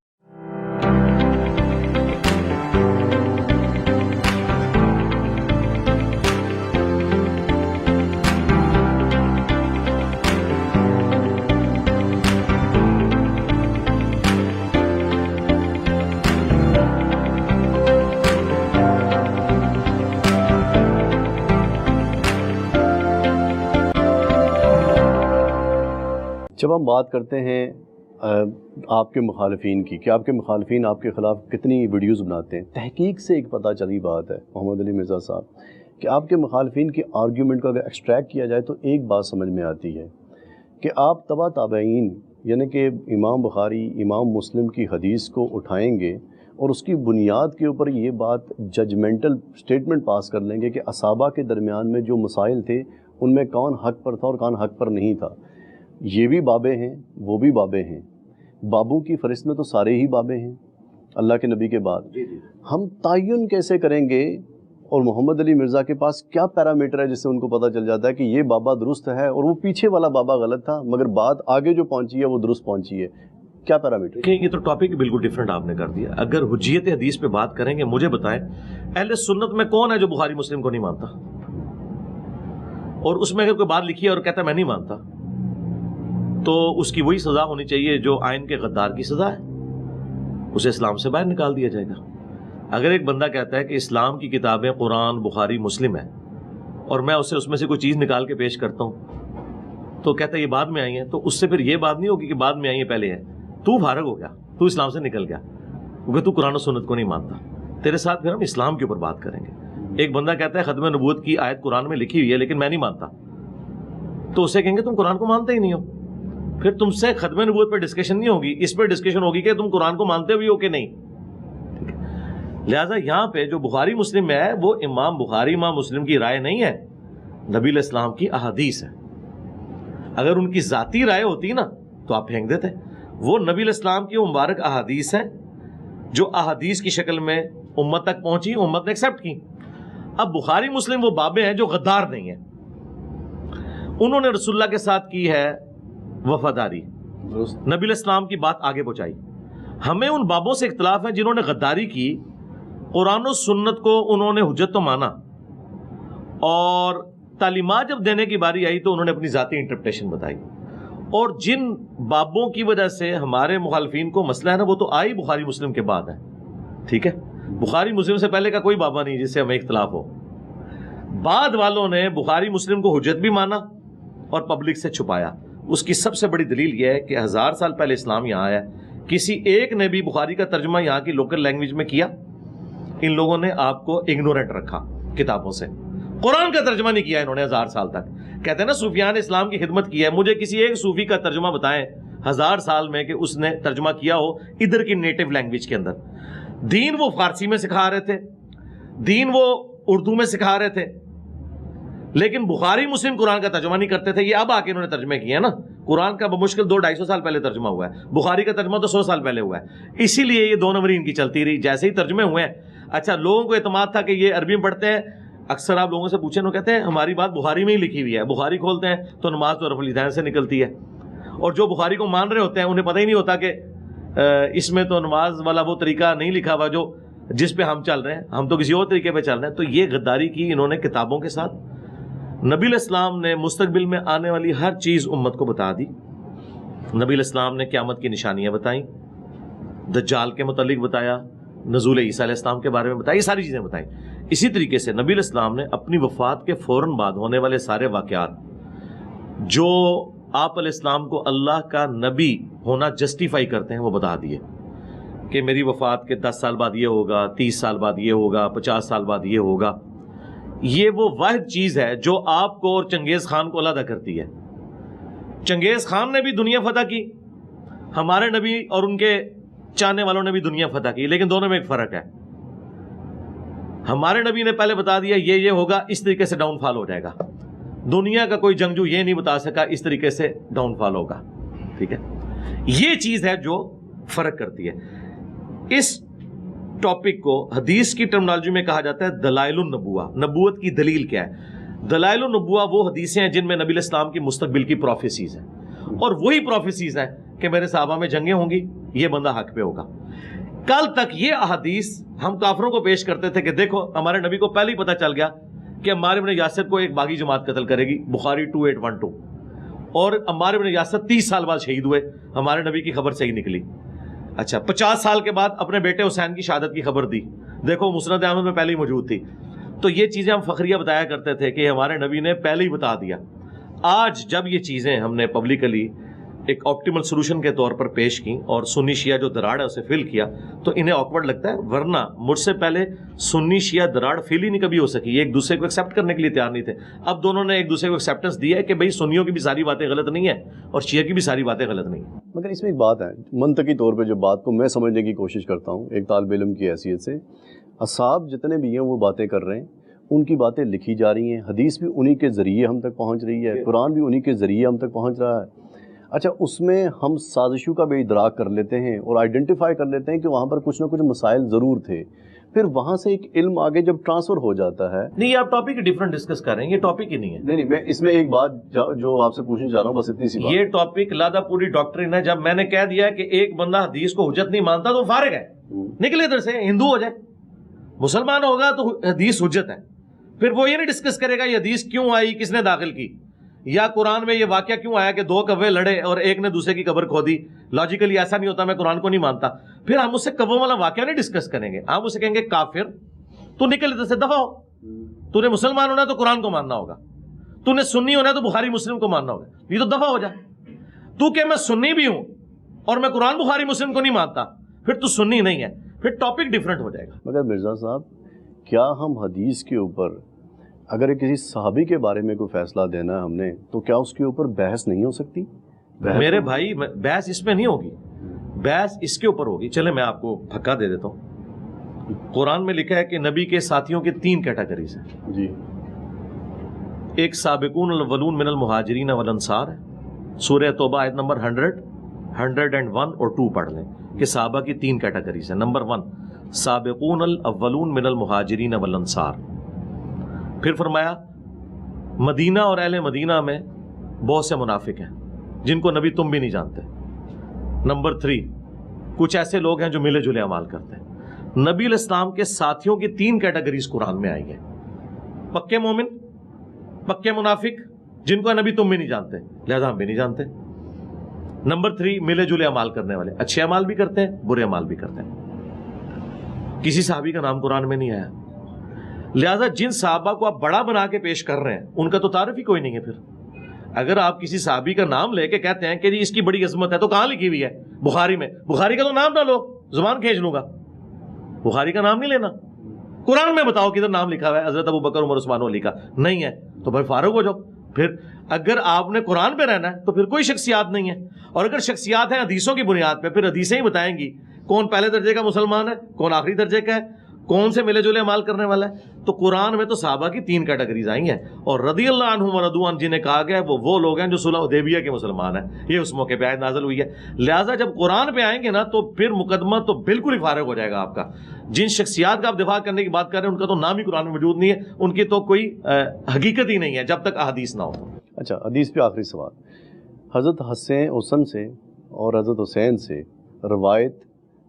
جب ہم بات کرتے ہیں آپ کے مخالفین کی کہ آپ کے مخالفین آپ کے خلاف کتنی ویڈیوز بناتے ہیں, تحقیق سے ایک پتہ چلی بات ہے محمد علی مرزا صاحب کہ آپ کے مخالفین کی آرگیومنٹ کو اگر ایکسٹریکٹ کیا جائے تو ایک بات سمجھ میں آتی ہے کہ آپ تبع تابعین یعنی کہ امام بخاری امام مسلم کی حدیث کو اٹھائیں گے اور اس کی بنیاد کے اوپر یہ بات ججمنٹل سٹیٹمنٹ پاس کر لیں گے کہ اصحابہ کے درمیان میں جو مسائل تھے ان میں کون حق پر تھا اور کون حق پر نہیں تھا. یہ بھی بابے ہیں وہ بھی بابے ہیں, بابوں کی فہرست میں تو سارے ہی بابے ہیں اللہ کے نبی کے بعد. ہم تعین کیسے کریں گے اور محمد علی مرزا کے پاس کیا پیرامیٹر ہے جس سے ان کو پتہ چل جاتا ہے کہ یہ بابا درست ہے اور وہ پیچھے والا بابا غلط تھا مگر بات آگے جو پہنچی ہے وہ درست پہنچی ہے؟ کیا پیرامیٹر؟ یہ تو ٹاپک بالکل ڈیفرنٹ آپ نے کر دیا. اگر حجیت حدیث پہ بات کریں گے, مجھے بتائیں اہل سنت میں کون ہے جو بخاری مسلم کو نہیں مانتا, اور اس میں اگر کوئی بات لکھی ہے اور کہتا ہے میں نہیں مانتا, تو اس کی وہی سزا ہونی چاہیے جو آئین کے غدار کی سزا ہے، اسے اسلام سے باہر نکال دیا جائے گا۔ اگر ایک بندہ کہتا ہے کہ اسلام کی کتابیں قرآن، بخاری، مسلم ہے، اور میں اسے اس میں سے کوئی چیز نکال کے پیش کرتا ہوں تو کہتا ہے یہ بعد میں آئی ہیں، تو اس سے پھر یہ بات نہیں ہوگی کہ بعد میں آئی ہیں پہلے ہے، تو فارغ ہو گیا، تو اسلام سے نکل گیا، کیونکہ تو قرآن و سنت کو نہیں مانتا۔ تیرے ساتھ پھر ہم اسلام کے اوپر بات کریں گے۔ ایک بندہ کہتا ہے ختم نبوت کی آیت قرآن میں لکھی ہوئی ہے لیکن میں نہیں مانتا، تو اسے کہیں گے تم قرآن کو مانتے ہی نہیں ہو، پھر تم سے ختم نبوت پہ ڈسکشن نہیں ہوگی، اس پہ ڈسکشن ہوگی کہ تم قرآن کو مانتے بھی ہو کہ نہیں۔ لہٰذا یہاں پہ جو بخاری مسلم میں ہے وہ امام بخاری امام مسلم کی رائے نہیں ہے، نبی علیہ السلام کی احادیث ہے۔ اگر ان کی ذاتی رائے ہوتی نا تو آپ پھینک دیتے، وہ نبی علیہ السلام کی مبارک احادیث ہیں جو احادیث کی شکل میں امت تک پہنچی، امت نے ایکسیپٹ کی۔ اب بخاری مسلم وہ بابیں ہیں جو غدار نہیں ہیں، انہوں نے رسول اللہ کے ساتھ کی ہے وفاداری، نبی علیہ السلام کی بات آگے پہنچائی۔ ہمیں ان بابوں سے اختلاف ہے جنہوں نے غداری کی، قرآن و سنت کو انہوں نے حجت تو مانا، اور تعلیمات جب دینے کی باری آئی تو انہوں نے اپنی ذاتی انٹرپریٹیشن بتائی۔ اور جن بابوں کی وجہ سے ہمارے مخالفین کو مسئلہ ہے نا، وہ تو آئی بخاری مسلم کے بعد ہے، ٹھیک ہے، بخاری مسلم سے پہلے کا کوئی بابا نہیں جس سے ہمیں اختلاف ہو۔ بعد والوں نے بخاری مسلم کو حجت بھی مانا اور پبلک سے چھپایا۔ اس کی سب سے بڑی دلیل یہ ہے کہ 1000 سال پہلے اسلام یہاں آیا، کسی ایک نے بھی بخاری کا ترجمہ یہاں کی لوکل لینگویج میں کیا؟ ان لوگوں نے آپ کو اگنورنٹ رکھا کتابوں سے، قرآن کا ترجمہ نہیں کیا انہوں نے 1000 سال تک۔ کہتے ہیں نا صوفیان اسلام کی خدمت کی ہے، مجھے کسی ایک صوفی کا ترجمہ بتائیں 1000 سال میں کہ اس نے ترجمہ کیا ہو ادھر کی نیٹو لینگویج کے اندر۔ دین وہ فارسی میں سکھا رہے تھے، دین وہ اردو میں سکھا رہے تھے، لیکن بخاری مسلم قرآن کا ترجمہ نہیں کرتے تھے۔ یہ اب آ کے انہوں نے ترجمے کیے ہیں نا، قرآن کا بمشکل 200-250 سال پہلے ترجمہ ہوا ہے، بخاری کا ترجمہ تو 100 سال پہلے ہوا ہے۔ اسی لیے یہ 2 نمبری ان کی چلتی رہی، جیسے ہی ترجمے ہوئے ہیں۔ اچھا، لوگوں کو اعتماد تھا کہ یہ عربی میں پڑھتے ہیں، اکثر آپ لوگوں سے پوچھیں وہ کہتے ہیں ہماری بات بخاری میں ہی لکھی ہوئی ہے، بخاری کھولتے ہیں تو نماز تو رفع الیدین سے نکلتی ہے، اور جو بخاری کو مان رہے ہوتے ہیں انہیں پتہ ہی نہیں ہوتا کہ اس میں تو نماز والا وہ طریقہ نہیں لکھا ہوا جو جس پہ ہم چل رہے ہیں، ہم تو کسی اور طریقے پہ چل رہے ہیں۔ تو یہ غداری کی انہوں نے کتابوں کے ساتھ۔ نبی علیہ السلام نے مستقبل میں آنے والی ہر چیز امت کو بتا دی۔ نبی علیہ السلام نے قیامت کی نشانیاں بتائیں، دجال کے متعلق بتایا، نزول عیسیٰ علیہ السلام کے بارے میں بتایا، یہ ساری چیزیں بتائیں۔ اسی طریقے سے نبی علیہ السلام نے اپنی وفات کے فوراً بعد ہونے والے سارے واقعات جو آپ علیہ السلام کو اللہ کا نبی ہونا جسٹیفائی کرتے ہیں وہ بتا دیے، کہ میری وفات کے 10 سال بعد یہ ہوگا، 30 سال بعد یہ ہوگا، 50 سال بعد یہ ہوگا۔ یہ وہ واحد چیز ہے جو آپ کو اور چنگیز خان کو علیحدہ کرتی ہے۔ چنگیز خان نے بھی دنیا فتح کی، ہمارے نبی اور ان کے چاہنے والوں نے بھی دنیا فتح کی، لیکن دونوں میں ایک فرق ہے۔ ہمارے نبی نے پہلے بتا دیا یہ ہوگا، اس طریقے سے ڈاؤن فال ہو جائے گا۔ دنیا کا کوئی جنگجو یہ نہیں بتا سکا اس طریقے سے ڈاؤن فال ہوگا، ٹھیک ہے۔ یہ چیز ہے جو فرق کرتی ہے۔ اس ٹاپک کو حدیث کی ٹرمنالوجی میں کہا جاتا ہے دلائل النبوہ۔ نبوت کی دلیل کیا ہے؟ دلائل النبوہ وہ حدیثیں ہیں جن میں نبی علیہ السلام کی مستقبل کی پروفیسیز ہیں، اور وہی پروفیسیز ہیں کہ میرے صحابہ میں جنگیں ہوں گی، یہ بندہ حق پہ ہوگا۔ کل تک یہ احادیث ہم کافروں کو پیش کرتے تھے کہ دیکھو ہمارے نبی کو پہلے ہی پتہ چل گیا کہ عمار بن یاسر کو ایک باغی جماعت قتل کرے گی، بخاری 2812، اور عمار بن یاسر 30 سال بعد شہید ہوئے، ہمارے نبی کی خبر صحیح نکلی۔ اچھا، 50 سال کے بعد اپنے بیٹے حسین کی شہادت کی خبر دی، دیکھو مسند احمد میں پہلے ہی موجود تھی۔ تو یہ چیزیں ہم فخریہ بتایا کرتے تھے کہ ہمارے نبی نے پہلے ہی بتا دیا۔ آج جب یہ چیزیں ہم نے پبلکلی ایک آپٹیمل سولوشن کے طور پر پیش کی اور سنی شیعہ جو دراڑ ہے اسے فل کیا، تو انہیں آکورڈ لگتا ہے، ورنہ مجھ سے پہلے سنی شیعہ دراڑ فل ہی نہیں کبھی ہو سکی، یہ ایک دوسرے کو ایکسیپٹ کرنے کے لیے تیار نہیں تھے۔ اب دونوں نے ایک دوسرے کو ایکسیپٹنس دی ہے کہ بھئی سنیوں کی بھی ساری باتیں غلط نہیں ہیں اور شیعہ کی بھی ساری باتیں غلط نہیں ہیں۔ مگر اس میں ایک بات ہے، منطقی طور پہ جو بات کو میں سمجھنے کی کوشش کرتا ہوں ایک طالب علم کی حیثیت سے، اصحاب جتنے بھی ہیں وہ باتیں کر رہے ہیں، ان کی باتیں لکھی جا رہی ہیں، حدیث بھی انہی کے ذریعے ہم تک پہنچ رہی ہے، قرآن بھی انہی کے ذریعے ہم تک پہنچ رہا ہے۔ اچھا، اس میں ہم سازشوں کا بھی ادراک کر لیتے ہیں اور آئیڈینٹیفائی کر لیتے ہیں کہ وہاں پر کچھ نہ کچھ مسائل ضرور تھے، پھر وہاں سے ایک علم آگے جب ٹرانسفر ہو جاتا ہے۔ نہیں، آپ ٹاپک ڈیفرنٹ ڈسکس کر رہے ہیں، یہ ٹاپک ہی نہیں ہے۔ نہیں، میں اس میں ایک بات جو آپ سے پوچھنا چاہ رہا ہوں، بس اتنی سی بات، یہ ٹاپک لادہ پوری ڈاکٹرین ہے۔ جب میں نے کہہ دیا کہ ایک بندہ حدیث کو حجت نہیں مانتا تو فارغ ہے، نکلے ادھر سے، ہندو ہو جائے، مسلمان ہوگا تو حدیث حجت ہے۔ پھر وہ یہ نہیں ڈسکس کرے گا یہ حدیث کیوں آئی، کس نے داخل کی، یا قرآن میں یہ واقعہ کیوں آیا کہ دو کوے لڑے اور ایک نے دوسرے کی قبر کھودی. لاجیکلی ایسا نہیں ہوتا, میں قرآن کو نہیں مانتا. پھر ہم اس سے کووں والا واقعہ نہیں ڈسکس کریں گے, ہم اسے کہیں گے کافر, تو نکل ادھر سے, دفع ہو. تو نے مسلمان ہونا ہے تو قرآن کو ماننا ہوگا, تو نے سنی ہونا ہے تو بخاری مسلم کو ماننا ہوگا, یہ تو دفع ہو جائے. تو کہ میں سنی بھی ہوں اور میں قرآن بخاری مسلم کو نہیں مانتا, پھر تو سنی نہیں ہے, پھر ٹاپک ڈیفرنٹ ہو جائے گا. مگر مرزا صاحب, کیا ہم حدیث کے اوپر اگر کسی صحابی کے بارے میں کوئی فیصلہ دینا ہے ہم نے, تو کیا اس کے اوپر بحث نہیں ہو سکتی؟ میرے بھائی بحث اس میں نہیں ہوگی, بحث اس کے اوپر ہوگی. چلے میں آپ کو پھکا دے دیتا ہوں. قرآن میں لکھا ہے کہ نبی کے ساتھیوں کی 3 کیٹیگریز ہیں. جی. ایک سابقون الاولون من المہاجرین والانصار ہے, سورہ توبہ آیت نمبر 100, 101 اور 2 پڑھ لیں کہ صحابہ کی 3 کیٹیگریز ہیں. نمبر 1 سابقون الاولون من المہاجرین والانصار. پھر فرمایا مدینہ اور اہل مدینہ میں بہت سے منافق ہیں جن کو نبی تم بھی نہیں جانتے. نمبر 3 کچھ ایسے لوگ ہیں جو ملے جلے اعمال کرتے ہیں. نبی علیہ السلام کے ساتھیوں کی 3 کیٹیگریز قرآن میں آئی ہیں. پکے مومن, پکے منافق جن کو نبی تم بھی نہیں جانتے, لہذا ہم بھی نہیں جانتے. نمبر 3 ملے جلے اعمال کرنے والے, اچھے اعمال بھی کرتے ہیں برے اعمال بھی کرتے ہیں. کسی صحابی کا نام قرآن میں نہیں آیا. لہذا جن صحابہ کو آپ بڑا بنا کے پیش کر رہے ہیں ان کا تو تعارف ہی کوئی نہیں ہے. پھر اگر آپ کسی صحابی کا نام لے کے کہتے ہیں کہ جی اس کی بڑی عظمت ہے, تو کہاں لکھی ہوئی ہے؟ بخاری میں. بخاری کا تو نام نہ لو, زبان کھینچ لوں گا. بخاری کا نام نہیں لینا. قرآن میں بتاؤ کدھر نام لکھا ہوا ہے حضرت ابو بکر عمر عثمان علی کا؟ نہیں ہے, تو بھائی فارغ ہو جاؤ. پھر اگر آپ نے قرآن پہ رہنا ہے تو پھر کوئی شخصیات نہیں ہے, اور اگر شخصیات ہیں حدیثوں کی بنیاد پہ, پھر حدیثیں ہی بتائیں گی کون پہلے درجے کا مسلمان ہے, کون آخری درجے کا ہے, کون سے ملے جلے عمال کرنے والا ہے. تو قرآن میں تو صحابہ کی 3 کیٹیگریز آئی ہیں, اور رضی اللہ عنہم ورضوا عنہ جنہیں کہا گیا ہے وہ لوگ ہیں جو صلح حدیبیہ کے مسلمان ہیں. یہ اس موقع پہ آیت نازل ہوئی ہے. لہٰذا جب قرآن پہ آئیں گے نا تو پھر مقدمہ تو بالکل ہی فارغ ہو جائے گا آپ کا. جن شخصیات کا آپ دفاع کرنے کی بات کر رہے ہیں ان کا تو نام ہی قرآن میں موجود نہیں ہے, ان کی تو کوئی حقیقت ہی نہیں ہے جب تک احادیث نہ ہو. اچھا, حدیث پہ آخری سوال. حضرت حسن سے اور حضرت حسین سے روایت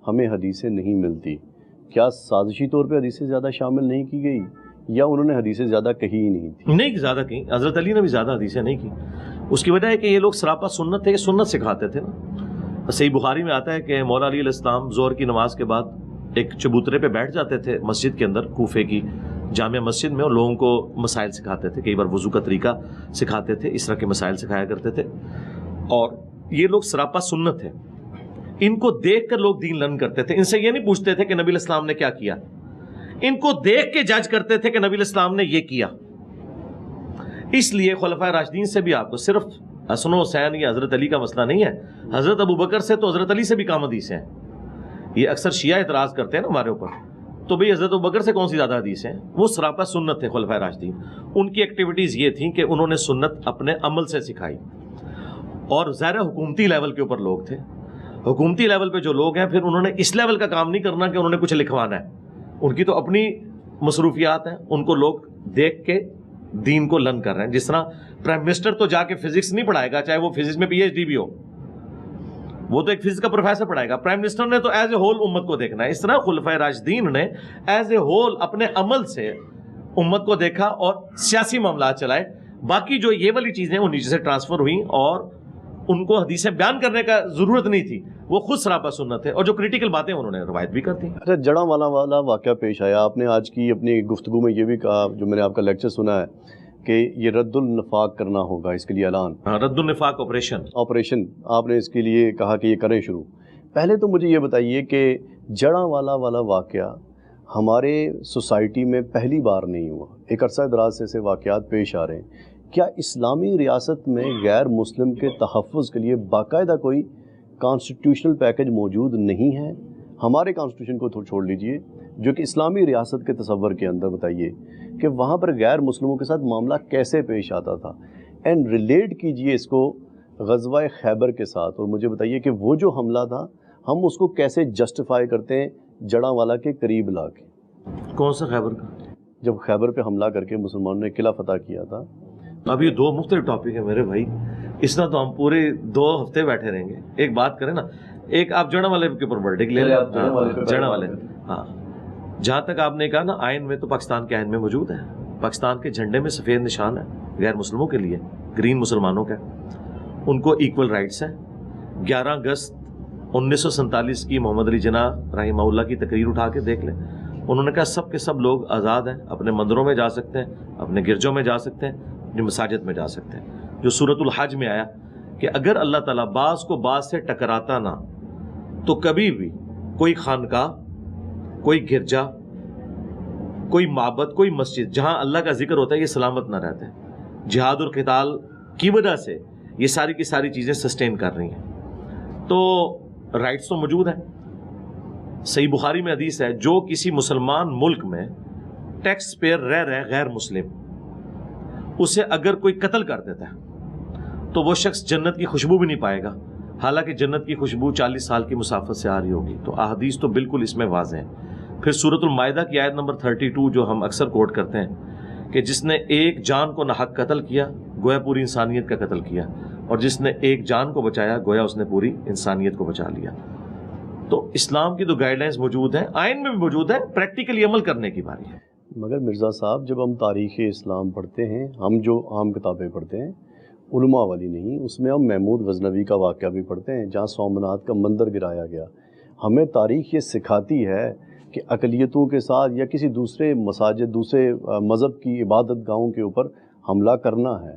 ہمیں حدیثیں نہیں ملتی. کیا سازشی طور پہ حدیثیں زیادہ شامل نہیں کی گئی, یا انہوں نے حدیثیں زیادہ کہی ہی نہیں تھی؟ نہیں زیادہ کہیں, حضرت علی نے بھی زیادہ حدیثیں نہیں کی. اس کی وجہ ہے کہ یہ لوگ سراپا سنت تھے, یہ سنت سکھاتے تھے نا. صحیح بخاری میں آتا ہے کہ مولا علی علیہ السلام ظہر کی نماز کے بعد ایک چبوترے پہ بیٹھ جاتے تھے مسجد کے اندر, کوفے کی جامع مسجد میں, اور لوگوں کو مسائل سکھاتے تھے. کئی بار وضو کا طریقہ سکھاتے تھے, اس طرح کے مسائل سکھایا کرتے تھے. اور یہ لوگ سراپا سنت تھے, ان کو دیکھ کر لوگ دین لرن کرتے تھے. ان سے یہ نہیں پوچھتے تھے کہ نبی علیہ السلام نے کیا کیا, ان کو دیکھ کے جج کرتے تھے کہ نبی علیہ السلام نے یہ کیا. اس لیے خلفائے راشدین سے بھی آپ کو صرف حسن و حسین یا حضرت علی کا مسئلہ نہیں ہے, حضرت ابو بکر سے تو حضرت علی سے بھی کام حدیث ہیں. یہ اکثر شیعہ اعتراض کرتے ہیں نا ہمارے اوپر, تو بھئی حضرت ابو بکر سے کون سی زیادہ حدیث ہیں؟ وہ سراپا سنت تھے خلفائے راشدین. ان کی ایکٹیویٹیز یہ تھیں کہ انہوں نے سنت اپنے عمل سے سکھائی. اور ظاہر حکومتی لیول کے اوپر لوگ تھے, حکومتی لیول پہ جو لوگ ہیں پھر انہوں نے اس لیول کا کام نہیں کرنا کہ انہوں نے کچھ لکھوانا ہے. ان کی تو اپنی مصروفیات ہیں, ان کو لوگ دیکھ کے دین کو لرن کر رہے ہیں. جس طرح پرائم منسٹر تو جا کے فزکس نہیں پڑھائے گا, چاہے وہ فزکس میں PhD بھی ہو, وہ تو ایک فزکس کا پروفیسر پڑھائے گا. پرائم منسٹر نے تو ایز اے ہول امت کو دیکھنا ہے. اس طرح خلفائے راشدین نے ایز اے ہول اپنے عمل سے امت کو دیکھا اور سیاسی معاملات چلائے. باقی جو یہ والی چیزیں وہ نیچے سے ٹرانسفر ہوئیں, اور ان کو حدیثیں بیان کرنے کا ضرورت نہیں تھی, وہ خود سراپا سنت ہے. اور جو کریٹیکل باتیں انہوں نے روایت بھی کر دی. اچھا, جڑا والا واقعہ پیش آیا, آپ نے آج کی اپنی گفتگو میں یہ بھی کہا, جو میں نے آپ کا لیکچر سنا ہے, کہ یہ رد النفاق کرنا ہوگا, اس کے لیے اعلان, رد النفاق آپریشن آپ نے اس کے لیے کہا کہ یہ کریں شروع. پہلے تو مجھے یہ بتائیے کہ جڑا والا واقعہ ہمارے سوسائٹی میں پہلی بار نہیں ہوا, ایک عرصہ دراز سے ایسے واقعات پیش آ رہے ہیں. کیا اسلامی ریاست میں غیر مسلم کے تحفظ کے لیے باقاعدہ کوئی کانسٹیٹیوشنل پیکج موجود نہیں ہے؟ ہمارے کانسٹیٹیوشن کو چھوڑ لیجئے, جو کہ اسلامی ریاست کے تصور کے اندر بتائیے کہ وہاں پر غیر مسلموں کے ساتھ معاملہ کیسے پیش آتا تھا, اینڈ ریلیٹ کیجئے اس کو غزوہ خیبر کے ساتھ, اور مجھے بتائیے کہ وہ جو حملہ تھا ہم اس کو کیسے جسٹیفائی کرتے ہیں جڑا والا کے قریب لا کے. کون سا خیبر کا؟ جب خیبر پہ حملہ کر کے مسلمانوں نے قلعہ فتح کیا تھا. اب یہ 2 مختلف ٹاپک ہیں میرے بھائی, اس طرح تو ہم پورے 2 ہفتے بیٹھے رہیں گے. ایک بات کریں نا, ایک آپ جڑا والے کے اوپر ورڈک لے لیں. جڑا والے, ہاں, جہاں تک آپ نے کہا نا آئین میں, تو پاکستان کے آئین میں موجود ہے, پاکستان کے جھنڈے میں سفید نشان ہے غیر مسلموں کے لیے, گرین مسلمانوں کا, ان کو ایکول رائٹس ہیں. 11 اگست 1947 کی محمد علی جناح رحمہ اللہ کی تقریر اٹھا کے دیکھ لیں, انہوں نے کہا سب کے سب لوگ آزاد ہیں, اپنے مندروں میں جا سکتے ہیں, اپنے گرجوں میں جا سکتے ہیں, اپنی مساجد میں جا سکتے ہیں. جو سورۃ الحج میں آیا کہ اگر اللہ تعالیٰ بعض کو بعض سے ٹکراتا نہ تو کبھی بھی کوئی خانقاہ, کوئی گرجا, کوئی معبد, کوئی مسجد جہاں اللہ کا ذکر ہوتا ہے یہ سلامت نہ رہتے. جہاد اور قتال کی وجہ سے یہ ساری کی ساری چیزیں سسٹین کر رہی ہیں. تو رائٹس تو موجود ہیں. صحیح بخاری میں حدیث ہے, جو کسی مسلمان ملک میں ٹیکس پیئر رہ رہے غیر مسلم, اسے اگر کوئی قتل کر دیتا ہے تو وہ شخص جنت کی خوشبو بھی نہیں پائے گا, حالانکہ جنت کی خوشبو 40 سال کی مسافت سے آ رہی ہوگی. تو احادیث تو بالکل اس میں واضح ہیں. پھر سورۃ المائدہ کی آیت نمبر 32 جو ہم اکثر کوٹ کرتے ہیں کہ جس نے ایک جان کو ناحق قتل کیا گویا پوری انسانیت کا قتل کیا, اور جس نے ایک جان کو بچایا گویا اس نے پوری انسانیت کو بچا لیا. تو اسلام کی تو گائیڈ لائنس موجود ہیں, آئین میں بھی موجود ہے, پریکٹیکلی عمل کرنے کی باری ہے. مگر مرزا صاحب جب ہم تاریخ اسلام پڑھتے ہیں, ہم جو عام کتابیں پڑھتے ہیں علماء والی نہیں, اس میں ہم محمود غزنوی کا واقعہ بھی پڑھتے ہیں جہاں سومناتھ کا مندر گرایا گیا. ہمیں تاریخ یہ سکھاتی ہے کہ اقلیتوں کے ساتھ یا کسی دوسرے مساجد, دوسرے مذہب کی عبادت گاہوں کے اوپر حملہ کرنا ہے.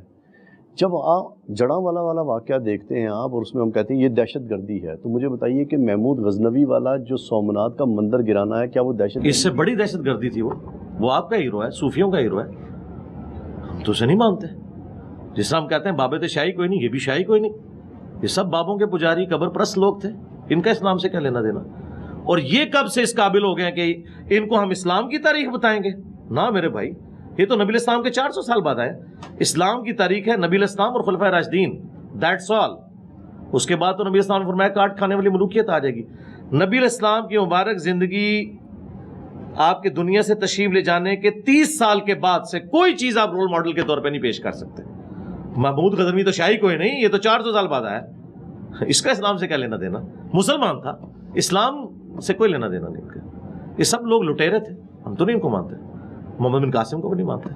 جب آپ جڑاں والا واقعہ دیکھتے ہیں آپ, اور اس میں ہم کہتے ہیں یہ دہشت گردی ہے, تو مجھے بتائیے کہ محمود غزنوی والا جو سومناتھ کا مندر گرانا ہے, کیا وہ دہشت گردی؟ اس سے بڑی دہشت گردی تھی. وہ آپ کا ہیرو ہے, صوفیوں کا ہیرو ہے, ہم تو اسے نہیں مانتے. جس طرح ہم کہتے ہیں بابے شاہی کوئی نہیں, یہ بھی شاہی کوئی نہیں, یہ سب بابوں کے پجاری قبر پرست لوگ تھے, ان کا اسلام سے کیا لینا دینا؟ اور یہ کب سے اس قابل ہو گئے ہیں کہ ان کو ہم اسلام کی تاریخ بتائیں گے؟ نہ میرے بھائی, یہ تو نبی الاسلام کے 400 سال بعد آئے. اسلام کی تاریخ ہے نبی الاسلام اور خلفائے راشدین, دیٹس آل. اس کے بعد تو نبی الاسلام نے فرمایا کاٹ کھانے والی ملوکیت آ جائے گی. نبی الاسلام کی مبارک زندگی آپ کے دنیا سے تشریف لے جانے کے 30 سال کے بعد سے کوئی چیز آپ رول ماڈل کے طور پہ نہیں پیش کر سکتے. محمود غزنوی تو شاہی کوئی نہیں, یہ تو 400 سال بعد آیا. اس کا اسلام سے کیا لینا دینا؟ مسلمان تھا, اسلام سے کوئی لینا دینا نہیں. یہ سب لوگ لٹیرے تھے, ہم تو نہیں ان کو مانتے. محمد بن قاسم کو بھی نہیں مانتے,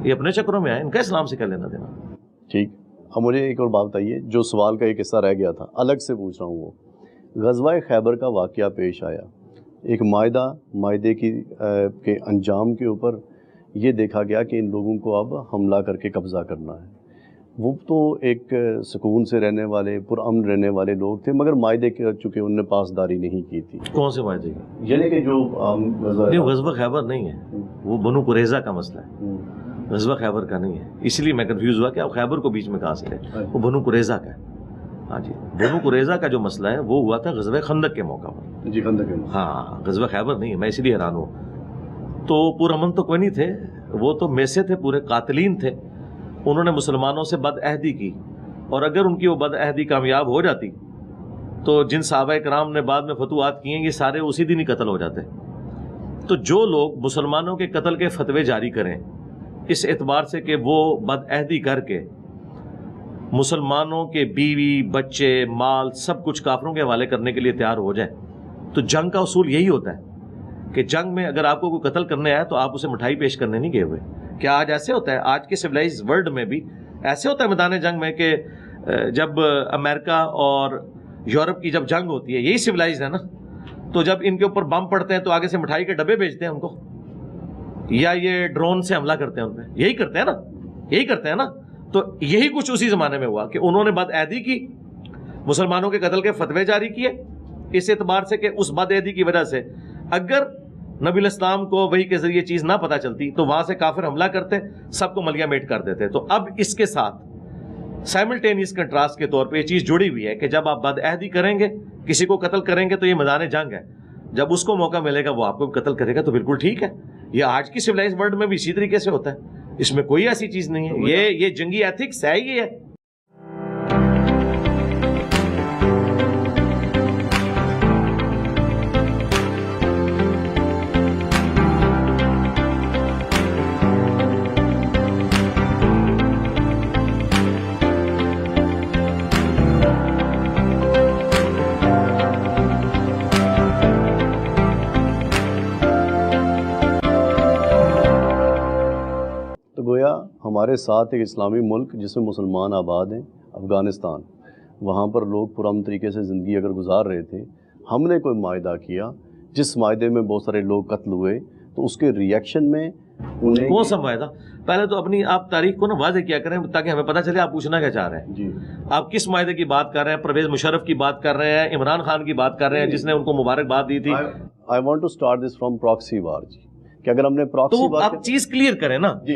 یہ اپنے چکروں میں آئے, ان کا اسلام سے کیا لینا دینا؟ ٹھیک. اب مجھے ایک اور بات بتائیے, جو سوال کا ایک حصہ رہ گیا تھا الگ سے پوچھ رہا ہوں. وہ غزوہ خیبر کا واقعہ پیش آیا, ایک معاہدے کے انجام کے اوپر یہ دیکھا گیا کہ ان لوگوں کو اب حملہ کر کے قبضہ کرنا ہے. وہ تو ایک سکون سے رہنے والے, پرامن رہنے والے لوگ تھے, مگر معاہدے کے چونکہ انہوں نے پاسداری نہیں کی تھی. کون سے معاہدے کی؟ یعنی کہ جو غزوہ خیبر نہیں ہے, وہ بنو قریظہ کا مسئلہ ہے, غزوہ خیبر کا نہیں ہے. اس لیے میں کنفیوز ہوا کہ اب خیبر کو بیچ میں کہاں سے ہے, وہ بنو قریظہ کا ہے. ہاں جی, بنو قریظہ کا جو مسئلہ ہے وہ ہوا تھا غزوہ خندق کے موقع پر. جی خندق کے. ہاں, غزوہ خیبر نہیں ہے, میں اس لیے حیران ہوں. تو پرامن تو کوئی نہیں تھے, وہ تو میسے تھے, پورے قاتلین تھے. انہوں نے مسلمانوں سے بد عہدی کی, اور اگر ان کی وہ بد عہدی کامیاب ہو جاتی تو جن صحابہ کرام نے بعد میں فتوحات کیے ہیں یہ سارے اسی دن ہی قتل ہو جاتے. تو جو لوگ مسلمانوں کے قتل کے فتوے جاری کریں اس اعتبار سے کہ وہ بد عہدی کر کے مسلمانوں کے بیوی بچے مال سب کچھ کافروں کے حوالے کرنے کے لیے تیار ہو جائیں, تو جنگ کا اصول یہی ہوتا ہے کہ جنگ میں اگر آپ کو کوئی قتل کرنے آیا تو آپ اسے مٹھائی پیش کرنے نہیں گئے ہوئے. کیا آج ایسے ہوتا ہے؟ آج کے سویلائز ورلڈ میں بھی ایسے ہوتا ہے میدان جنگ میں کہ جب امریکہ اور یورپ کی جب جنگ ہوتی ہے, یہی سویلائز ہے نا, تو جب ان کے اوپر بم پڑتے ہیں تو آگے سے مٹھائی کے ڈبے بھیجتے ہیں ان کو, یا یہ ڈرون سے حملہ کرتے ہیں ان پہ, یہی کرتے ہیں نا, یہی کرتے ہیں نا. تو یہی کچھ اسی زمانے میں ہوا کہ انہوں نے بد عہدی کی, مسلمانوں کے قتل کے فتوے جاری کیے, اس اعتبار سے کہ اس بد عہدی کی وجہ سے اگر نبی الاسلام کو وحی کے ذریعے چیز نہ پتہ چلتی تو وہاں سے کافر حملہ کرتے, سب کو ملیہ میٹ کر دیتے. تو اب اس کے ساتھ سائملٹینیس کنٹراسٹ کے طور پہ یہ چیز جڑی ہوئی ہے کہ جب آپ بد عہدی کریں گے, کسی کو قتل کریں گے تو یہ میدان جنگ ہے, جب اس کو موقع ملے گا وہ آپ کو قتل کرے گا تو بالکل ٹھیک ہے. یہ آج کی سویلائز ورلڈ میں بھی اسی طریقے سے ہوتا ہے, اس میں کوئی ایسی چیز نہیں ہے. یہ جنگی ایتھکس ہے, یہ ہے. ہمارے ساتھ ایک اسلامی ملک جس میں مسلمان آباد ہیں، افغانستان، وہاں پر لوگ پرامن طریقے سے زندگی اگر گزار رہے تھے، ہم نے کوئی معاہدہ کیا جس معاہدے میں بہت سارے لوگ قتل ہوئے، تو اس کے ریئیکشن میں انہیں کون سا معاہدہ؟ پہلے تو اپنی آپ تاریخ کو نا واضح کیا کریں تاکہ ہمیں پتہ چلے آپ پوچھنا کیا چاہ رہے ہیں. جی آپ کس معاہدے کی بات کر رہے ہیں؟ پرویز مشرف کی بات کر رہے ہیں؟ عمران خان کی بات کر رہے ہیں جس نے ان کو مبارکباد دی تھی؟ I want to start this from proxy war. جی کہ اگر ہم نے پراکسی تو وار آپ چیز کلیئر کریں نا. جی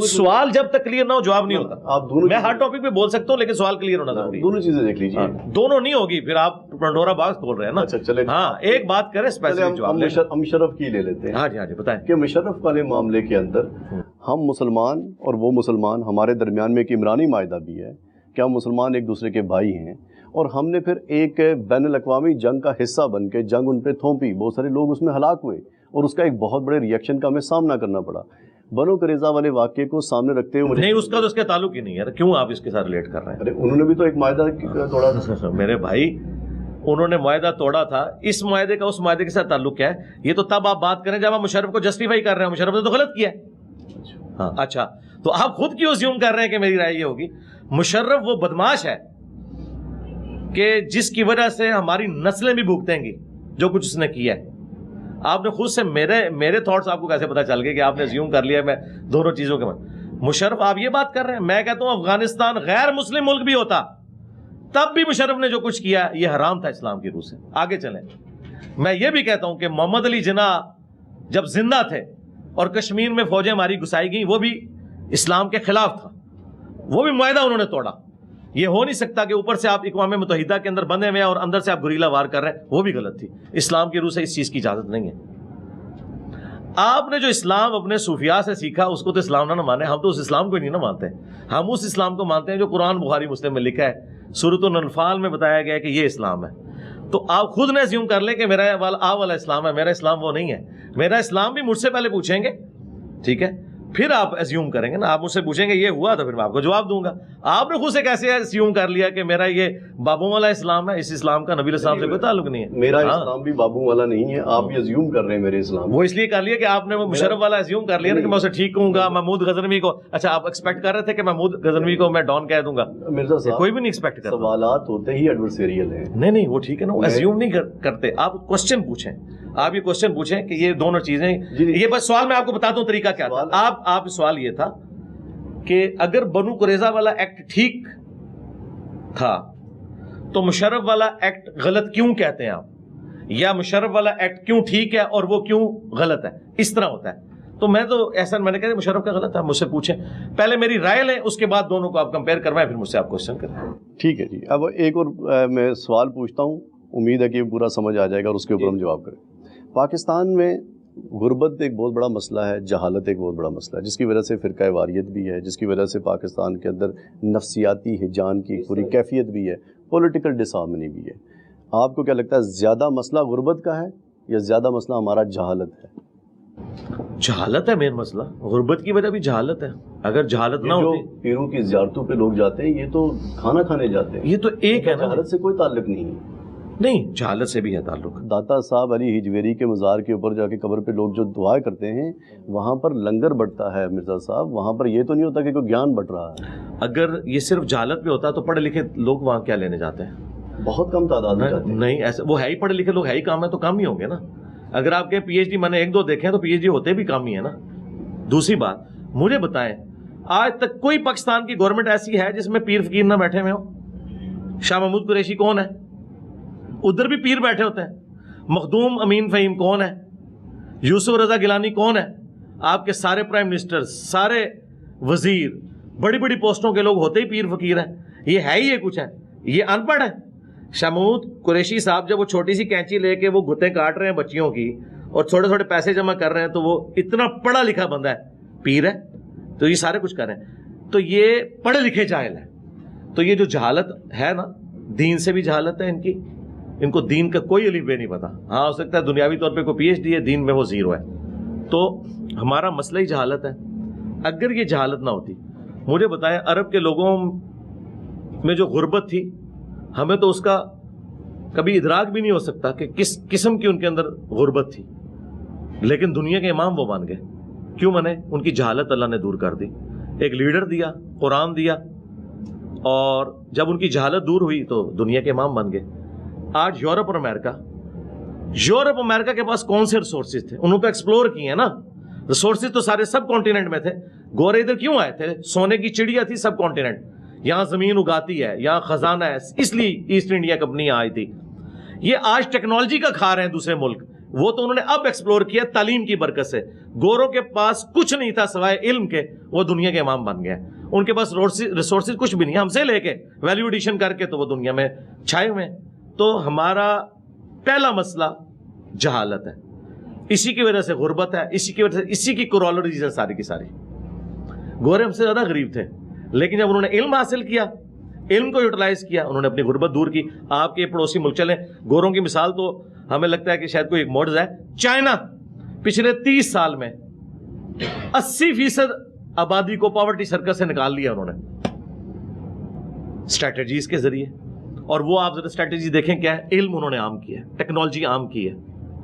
سوال جب تک کلیئر نہ ہو جواب نہیں ہوتا. آپ دونوں میں ہر ٹاپک پہ بول سکتا ہوں لیکن سوال کلیئر ہونا ضروری ہے. دونوں چیزیں دیکھ لیجیے. دونوں نہیں ہوگی پھر آپ پنڈورا باکس کھول رہے ہیں نا. اچھا چلیں، ہاں ایک بات کریں اسپیسیفک جواب لیں. ہم مشرف کی لے لیتے ہیں. ہاں جی ہاں جی بتائیں. کہ مشرف والے معاملے کے اندر ہم مسلمان اور وہ مسلمان، ہمارے درمیان میں ایک عمرانی معاہدہ بھی ہے کہ ہم مسلمان ایک دوسرے کے بھائی ہیں، اور ہم نے پھر ایک بین الاقوامی جنگ کا حصہ بن کے جنگ ان پہ تھوپی، بہت سارے لوگ اس میں ہلاک ہوئے اور اس کا ایک بہت بڑے ریئیکشن کا ہمیں سامنا کرنا پڑا. بنو قریظہ والے واقعے کو سامنے رکھتے ہوئے نہیں، اس کا تو اس کے تعلق ہی نہیں ہے. کیوں آپ اس کے ساتھ ریلیٹ کر رہے ہیں؟ ارے انہوں نے بھی تو ایک معاہدہ توڑا تھا میرے بھائی، انہوں نے معاہدہ توڑا تھا. اس معاہدے کا اس معاہدے کے ساتھ تعلق کیا ہے؟ یہ تو تب آپ بات کریں جب آپ مشرف کو جسٹیفائی کر رہے ہیں. مشرف نے تو غلط کیا ہے. ہاں اچھا، تو آپ خود کیوں زیوم کر رہے ہیں کہ میری رائے یہ ہوگی؟ مشرف وہ بدماش ہے کہ جس کی وجہ سے ہماری نسلیں بھی بھگتیں گی جو کچھ اس نے کیا ہے. آپ نے خود سے میرے تھاٹس آپ کو کیسے پتا چل گئے کہ آپ نے زیوم کر لیا میں دونوں چیزوں کے مشرف آپ یہ بات کر رہے ہیں. میں کہتا ہوں افغانستان غیر مسلم ملک بھی ہوتا تب بھی مشرف نے جو کچھ کیا یہ حرام تھا اسلام کی روح سے. آگے چلیں. میں یہ بھی کہتا ہوں کہ محمد علی جناح جب زندہ تھے اور کشمیر میں فوجیں ہماری گھسائی گئیں، وہ بھی اسلام کے خلاف تھا، وہ بھی معاہدہ انہوں نے توڑا. یہ ہو نہیں سکتا کہ اوپر سے آپ اقوام متحدہ کے اندر بندے ہوئے ہیں اور اندر سے آپ گریلا وار کر رہے ہیں. وہ بھی غلط تھی. اسلام کی روح سے اس چیز کی اجازت نہیں ہے. آپ نے جو اسلام اپنے صوفیاء سے سیکھا اس کو تو اسلام نہ مانے. ہم تو اس اسلام کو ہی نہیں نہ مانتے. ہم اس اسلام کو مانتے ہیں جو قرآن بخاری مسلم میں لکھا ہے. سورۃ الانفال میں بتایا گیا ہے کہ یہ اسلام ہے. تو آپ خود نے زیوم کر لیں کہ میرا والا اسلام ہے. میرا اسلام وہ نہیں ہے. میرا اسلام بھی مجھ سے پہلے پوچھیں گے، ٹھیک ہے، پھر آپ ایزیوم کریں گے نا. آپ مجھ سے پوچھیں گے یہ ہوا تو پھر میں آپ کو جواب دوں گا. آپ نے خود سے کیسے ایزیوم کر لیا کہ میرا یہ بابوں والا اسلام ہے؟ اس اسلام کا نبی علیہ السلام سے کوئی تعلق نہیں ہے. میرا اسلام بھی بابوں والا نہیں ہے. آپ بھی ایزیوم کر رہے ہیں میرے اسلام. وہ اس لیے کر لیا کہ آپ نے وہ مشرف والا ایزیوم کر لیا نا کہ میں اسے ٹھیک کہوں گا. محمود غزنوی کو، اچھا آپ ایکسپیکٹ کر رہے تھے کہ محمود غزنوی کو میں ڈان کہہ دوں گا؟ مرزا صاحب کوئی بھی نہیں ایکسپیکٹ کرتا. سوالات ہوتے ہی ایڈورسیریل ہیں. نہیں وہ ٹھیک ہے نا، وہ ایزیوم نہیں کرتے. آپ کوسچن پوچھیں. آپ یہ کوسچن پوچھیں کہ یہ دونوں چیزیں، یہ بس سوال میں آپ کو بتاتا ہوں طریقہ کیا تھا. آپ سوال یہ تھا کہ اگر بنو قریظہ والا ایکٹ ٹھیک تھا تو مشرف والا ایکٹ غلط کیوں کہتے ہیں آپ؟ یا مشرف والا ایکٹ کیوں ٹھیک ہے اور وہ کیوں غلط ہے؟ اس طرح ہوتا ہے. تو میں تو ایسا میں نے کہا مشرف کا غلط ہے. مجھ سے پوچھیں، پہلے میری رائے لیں، اس کے بعد دونوں کو آپ کمپیئر کروائیں، پھر مجھ سے آپ کوسچن کریں. ٹھیک ہے جی. اب ایک اور میں سوال پوچھتا ہوں، امید ہے کہ پورا سمجھ آ جائے گا اور اس کے اوپر ہم جواب کریں. پاکستان میں غربت ایک بہت بڑا مسئلہ ہے، جہالت ایک بہت بڑا مسئلہ ہے، جس کی وجہ سے فرقہ واریت بھی ہے، جس کی وجہ سے پاکستان کے اندر نفسیاتی ہجان کی پوری کیفیت بھی ہے، پولیٹیکل ڈس ہارمنی بھی ہے. آپ کو کیا لگتا ہے زیادہ مسئلہ غربت کا ہے یا زیادہ مسئلہ ہمارا جہالت ہے؟ جہالت ہے مین مسئلہ. غربت کی وجہ بھی جہالت ہے. اگر جہالت نہ ہوتی، پیروں کی زیارتوں پہ لوگ جاتے ہیں، یہ تو کھانا کھانے جاتے ہیں، یہ تو ایک ہے نا. جہالت سے کوئی تعلق نہیں ہے. نہیں، جہالت سے بھی ہے تعلق. داتا صاحب علی ہجویری کے مزار کے اوپر جا کے قبر پہ لوگ جو دعائیں کرتے ہیں، وہاں پر لنگر بٹتا ہے مرزا صاحب. وہاں پر یہ تو نہیں ہوتا کہ کوئی گیان بٹ رہا ہے. اگر یہ صرف جہالت پہ ہوتا تو پڑھے لکھے لوگ وہاں کیا لینے جاتے ہیں؟ بہت کم تعداد میں جاتے ہیں. نہیں ایسا، وہ ہے ہی پڑھے لکھے لوگ، ہے ہی کام ہے تو کام ہی ہوں گے نا. اگر آپ کے پی ایچ ڈی میں نے ایک دو دیکھے ہیں تو پی ایچ ڈی ہوتے بھی کام ہی ہے نا. دوسری بات مجھے بتائیں، آج تک کوئی پاکستان کی گورنمنٹ ایسی ہے جس میں پیر فقیر نہ بیٹھے ہوئے ہوں؟ شاہ محمود قریشی کون ہے؟ ادھر بھی پیر بیٹھے ہوتے ہیں. مخدوم امین فہیم کون ہے؟ یوسف رضا گیلانی کون ہے؟ آپ کے سارے پرائم منسٹر، سارے وزیر، بڑی بڑی پوسٹوں کے لوگ ہوتے ہی پیر فقیر ہیں. یہ ہے ہی یہ کچھ ہے، یہ ان پڑھ ہے. شاہ محمود قریشی صاحب جب وہ چھوٹی سی کینچی لے کے وہ گھٹیں کاٹ رہے ہیں بچیوں کی اور تھوڑے تھوڑے پیسے جمع کر رہے ہیں تو وہ اتنا پڑھا لکھا بندہ ہے، پیر ہے، تو یہ سارے کچھ کر رہے ہیں. تو یہ پڑھے لکھے جاہل ہیں. تو یہ جو جہالت ہے نا، دین سے بھی جہالت ہے ان کی. ان کو دین کا کوئی الف بے نہیں پتا. ہاں ہو سکتا ہے دنیاوی طور پہ کوئی پی ایچ ڈی ہے، دین میں وہ زیرو ہے. تو ہمارا مسئلہ ہی جہالت ہے. اگر یہ جہالت نہ ہوتی، مجھے بتائیں عرب کے لوگوں میں جو غربت تھی، ہمیں تو اس کا کبھی ادراک بھی نہیں ہو سکتا کہ کس قسم کی ان کے اندر غربت تھی. لیکن دنیا کے امام وہ بن گئے. کیوں بنے؟ ان کی جہالت اللہ نے دور کر دی. ایک لیڈر دیا, قرآن دیا, اور جب ان کی جہالت دور ہوئی تو دنیا کے امام بن گئے. آج یورپ اور امریکہ کے پاس کون سے ریسورسز تھے؟ انہوں تو ایکسپلور کیے ہیں نا. ریسورسز تو سارے سب کانٹیننٹ میں تھے. گورے ادھر کیوں آئے تھے؟ سونے کی چڑیا تھی سب کانٹیننٹ, یہاں زمین اگاتی ہے, یہاں خزانہ ہے, اس لیے ایسٹ انڈیا کمپنی آئی تھی. یہ آج ٹیکنالوجی کا کھا رہے ہیں دوسرے ملک, وہ تو انہوں نے اب ایکسپلور کیا تعلیم کی برکت سے. گوروں کے پاس کچھ نہیں تھا سوائے علم کے, وہ دنیا کے امام بن گئے. ان کے پاس ریسورسز کچھ بھی نہیں, ہم سے لے کے ویلیو ایڈیشن کر کے تو وہ دنیا میں چھائے ہوئے ہیں. تو ہمارا پہلا مسئلہ جہالت ہے, اسی کی وجہ سے غربت ہے, اسی کی وجہ سے, اسی کی کورالریز ہے ساری کی ساری. گورے ہم سے زیادہ غریب تھے, لیکن جب انہوں نے علم حاصل کیا, علم کو یوٹیلائز کیا, انہوں نے اپنی غربت دور کی. آپ کے پڑوسی ملک چلیں, گوروں کی مثال تو ہمیں لگتا ہے کہ شاید کوئی ایک معجزہ ہے. چائنا پچھلے 30 سال میں 80% آبادی کو پاورٹی سرکل سے نکال لیا انہوں نے اسٹریٹجیز کے ذریعے. اور وہ آپ ذرا اسٹریٹجی دیکھیں کیا ہے, علم انہوں نے عام کیا ہے, ٹیکنالوجی عام کی ہے,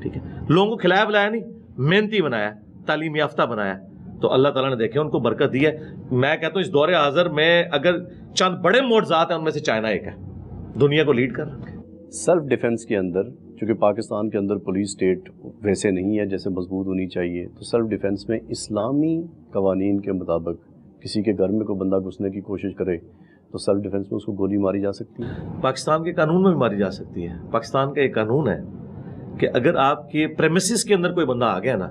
ٹھیک ہے, لوگوں کو کھلایا بلایا نہیں, محنتی بنایا, تعلیم یافتہ بنایا, تو اللہ تعالیٰ نے دیکھے ان کو برکت دی ہے. میں کہتا ہوں اس دور حاضر میں اگر چند بڑے معجزات ہیں ان میں سے چائنا ایک ہے, دنیا کو لیڈ کر رہا ہے. سیلف ڈیفنس کے اندر, چونکہ پاکستان کے اندر پولیس اسٹیٹ ویسے نہیں ہے جیسے مضبوط ہونی چاہیے, تو سیلف ڈیفنس میں اسلامی قوانین کے مطابق کسی کے گھر میں کوئی بندہ گھسنے کی کوشش کرے تو سیلف ڈیفنس میں اس کو گولی ماری جا سکتی ہے. پاکستان کے قانون میں بھی ماری جا سکتی ہے. پاکستان کا ایک قانون ہے کہ اگر آپ کے پریمیسز کے اندر کوئی بندہ آ گیا نا,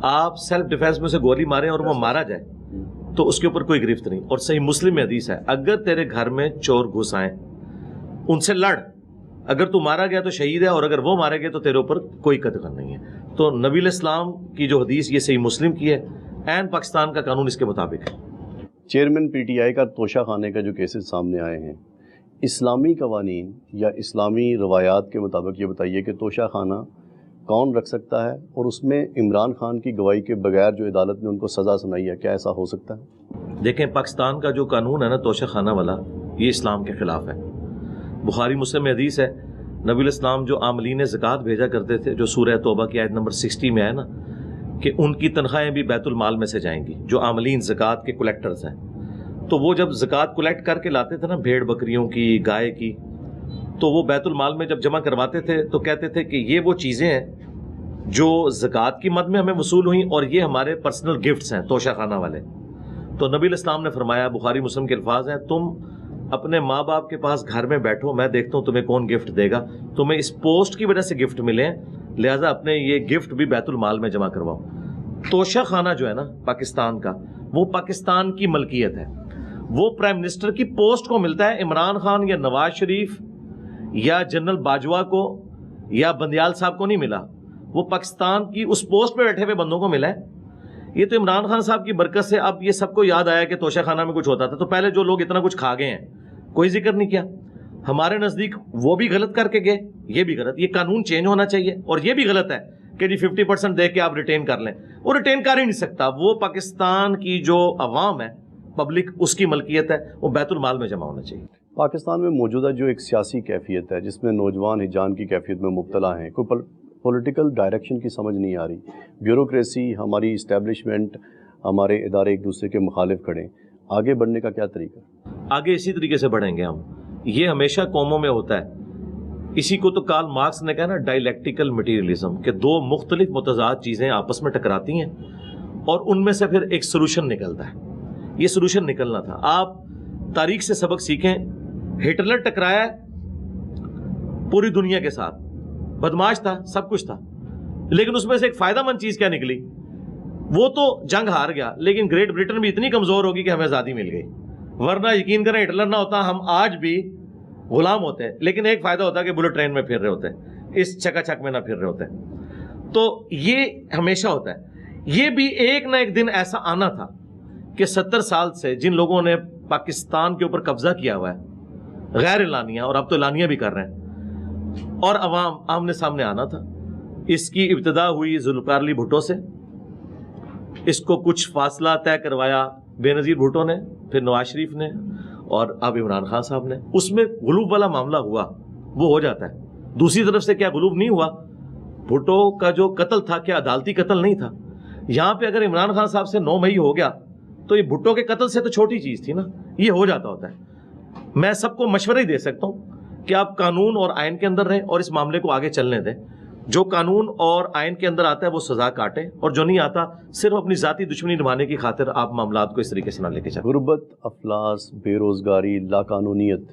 آپ سیلف ڈیفenس میں سے گولی ماریں اور وہ مارا جائے تو اس کے اوپر کوئی گرفت نہیں. اور صحیح مسلم میں حدیث ہے, اگر تیرے گھر میں چور گھس آئیں ان سے لڑ, اگر تو مارا گیا تو شہید ہے, اور اگر وہ مارے گئے تو تیرے اوپر کوئی قتل نہیں ہے. تو نبی علیہ السلام کی جو حدیث یہ صحیح مسلم کی ہے, این پاکستان کا قانون اس کے مطابق ہے. چیئرمین پی ٹی آئی کا توشہ خانے کا جو کیسز سامنے آئے ہیں, اسلامی قوانین یا اسلامی روایات کے مطابق یہ بتائیے کہ توشہ خانہ کون رکھ سکتا ہے, اور اس میں عمران خان کی گواہی کے بغیر جو عدالت نے ان کو سزا سنائی ہے, کیا ایسا ہو سکتا ہے؟ دیکھیں, پاکستان کا جو قانون ہے نا توشہ خانہ والا, یہ اسلام کے خلاف ہے. بخاری مسلم میں حدیث ہے, نبی علیہ السلام جو عاملین زکوٰۃ بھیجا کرتے تھے, جو سورہ توبہ کی آیت نمبر 60 میں ہے نا, کہ ان کی تنخواہیں بھی بیت المال میں سے جائیں گی, جو عاملین زکوٰۃ کے کلیکٹرز ہیں. تو وہ جب زکوٰۃ کلیکٹ کر کے لاتے تھے نا, بھیڑ بکریوں کی, گائے کی, تو وہ بیت المال میں جب جمع کرواتے تھے تو کہتے تھے کہ یہ وہ چیزیں ہیں جو زکوٰۃ کی مد میں ہمیں وصول ہوئیں, اور یہ ہمارے پرسنل گفٹس ہیں توشہ خانہ والے. تو نبی علیہ السلام نے فرمایا, بخاری مسلم کے الفاظ ہیں, تم اپنے ماں باپ کے پاس گھر میں بیٹھو, میں دیکھتا ہوں تمہیں کون گفٹ دے گا, تمہیں اس پوسٹ کی وجہ سے گفٹ ملے ہیں, لہٰذا اپنے یہ گفٹ بھی بیت المال میں جمع کرواؤ. توشہ خانہ جو ہے نا پاکستان کا, وہ پاکستان کی ملکیت ہے. وہ پرائم منسٹر کی پوسٹ کو ملتا ہے, عمران خان یا نواز شریف یا جنرل باجوہ کو یا بندیال صاحب کو نہیں ملا, وہ پاکستان کی اس پوسٹ پہ بیٹھے ہوئے بندوں کو ملا ہے. یہ تو عمران خان صاحب کی برکت سے اب یہ سب کو یاد آیا کہ توشہ خانہ میں کچھ ہوتا تھا, تو پہلے جو لوگ اتنا کچھ کھا گئے ہیں کوئی ذکر نہیں کیا. ہمارے نزدیک وہ بھی غلط کر کے گئے, یہ بھی غلط. یہ قانون چینج ہونا چاہیے, اور یہ بھی غلط ہے کہ جی 50% دے کے آپ ریٹین کر لیں. وہ ریٹین کر ہی نہیں سکتا, وہ پاکستان کی جو عوام ہے, پبلک, اس کی ملکیت ہے, وہ بیت المال میں جمع ہونا چاہیے. پاکستان میں موجودہ جو ایک سیاسی کیفیت ہے جس میں نوجوان ہجان کی کیفیت میں مبتلا ہیں, کوئی پولیٹیکل ڈائریکشن کی سمجھ نہیں آ رہی, بیوروکریسی, ہماری اسٹیبلشمنٹ, ہمارے ادارے ایک دوسرے کے مخالف کھڑے, آگے بڑھنے کا کیا طریقہ؟ آگے اسی طریقے سے بڑھیں گے ہم. یہ ہمیشہ قوموں میں ہوتا ہے. اسی کو تو کارل مارکس نے کہا نا, ڈائلیکٹیکل مٹیریلزم, کہ دو مختلف متضاد چیزیں آپس میں ٹکراتی ہیں اور ان میں سے پھر ایک سلوشن نکلتا ہے. یہ سلوشن نکلنا تھا. آپ تاریخ سے سبق سیکھیں. ہٹلر ٹکرایا پوری دنیا کے ساتھ, بدماش تھا, سب کچھ تھا, لیکن اس میں سے ایک فائدہ مند چیز کیا نکلی؟ وہ تو جنگ ہار گیا, لیکن گریٹ برٹن بھی اتنی کمزور ہوگی کہ ہمیں آزادی مل گئی. ورنہ یقین کریں ہٹلر نہ ہوتا ہم آج بھی غلام ہوتے ہیں, لیکن ایک فائدہ ہوتا کہ بلٹ ٹرین میں پھر رہے ہوتے, اس چکا چک میں نہ پھر رہے ہوتے. تو یہ ہمیشہ ہوتا ہے. یہ بھی ایک نہ ایک دن ایسا آنا تھا کہ 70 سال سے جن لوگوں نے پاکستان کے اوپر قبضہ کیا ہوا ہے غیر اعلانیہ, اور اب تو اعلانیہ بھی کر رہے ہیں, اور عوام آمنے سامنے آنا تھا. اس کی ابتدا ہوئی ذوالفقار علی بھٹو سے, اس کو کچھ فاصلہ طے کروایا بے نظیر بھٹو نے, پھر نواز شریف نے, اور اب عمران خان صاحب نے. اس میں غلوب والا معاملہ ہوا, وہ ہو جاتا ہے. دوسری طرف سے کیا غلوب نہیں ہوا؟ بھٹو کا جو قتل تھا کیا عدالتی قتل نہیں تھا؟ یہاں پہ اگر عمران خان صاحب سے 9 مئی ہو گیا تو یہ بھٹو کے قتل سے تو چھوٹی چیز تھی نا, یہ ہو جاتا ہوتا ہے. میں سب کو مشورہ ہی دے سکتا ہوں کہ آپ قانون اور آئین کے اندر رہیں اور اس معاملے کو آگے چلنے دیں. جو قانون اور آئین کے اندر آتا ہے وہ سزا کاٹے, اور جو نہیں آتا صرف اپنی ذاتی دشمنی نبھانے کی خاطر آپ معاملات کو اس طریقے سے نہ لے کے چلیں. غربت, افلاس, بے روزگاری, لاقانونیت,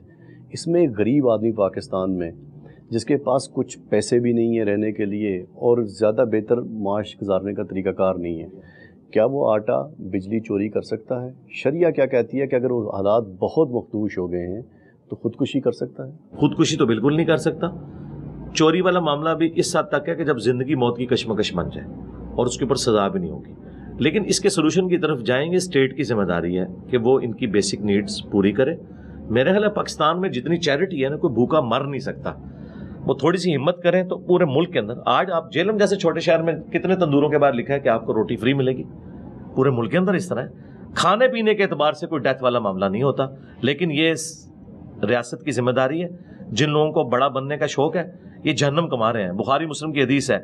اس میں ایک غریب آدمی پاکستان میں جس کے پاس کچھ پیسے بھی نہیں ہیں رہنے کے لیے اور زیادہ بہتر معاش گزارنے کا طریقہ کار نہیں ہے, کیا وہ آٹا بجلی چوری کر سکتا ہے؟ شریعہ کیا کہتی ہے کہ اگر وہ حالات بہت مخدوش ہو گئے ہیں تو خودکشی کر سکتا ہے؟ خودکشی تو بالکل نہیں کر سکتا. چوری والا معاملہ بھی اس حد تک ہے کہ جب زندگی موت کی کشمکش بن جائے اور اس کے اوپر سزا بھی نہیں ہوگی. لیکن اس کے سلوشن کی طرف جائیں گے, اسٹیٹ کی ذمہ داری ہے کہ وہ ان کی بیسک نیڈز پوری کرے. میرے خیال ہے پاکستان میں جتنی چیریٹی ہے نا, کوئی بھوکا مر نہیں سکتا. وہ تھوڑی سی ہمت کریں تو پورے ملک کے اندر, آج آپ جیلم جیسے چھوٹے شہر میں کتنے تندوروں کے بعد لکھا ہے کہ آپ کو روٹی فری ملے گی. پورے ملک کے اندر اس طرح ہے. کھانے پینے کے اعتبار سے کوئی ڈیتھ والا معاملہ نہیں ہوتا, لیکن یہ ریاست کی ذمہ داری ہے. جن لوگوں کو بڑا بننے کا شوق ہے یہ جہنم کما رہے ہیں. بخاری مسلم کی حدیث ہے,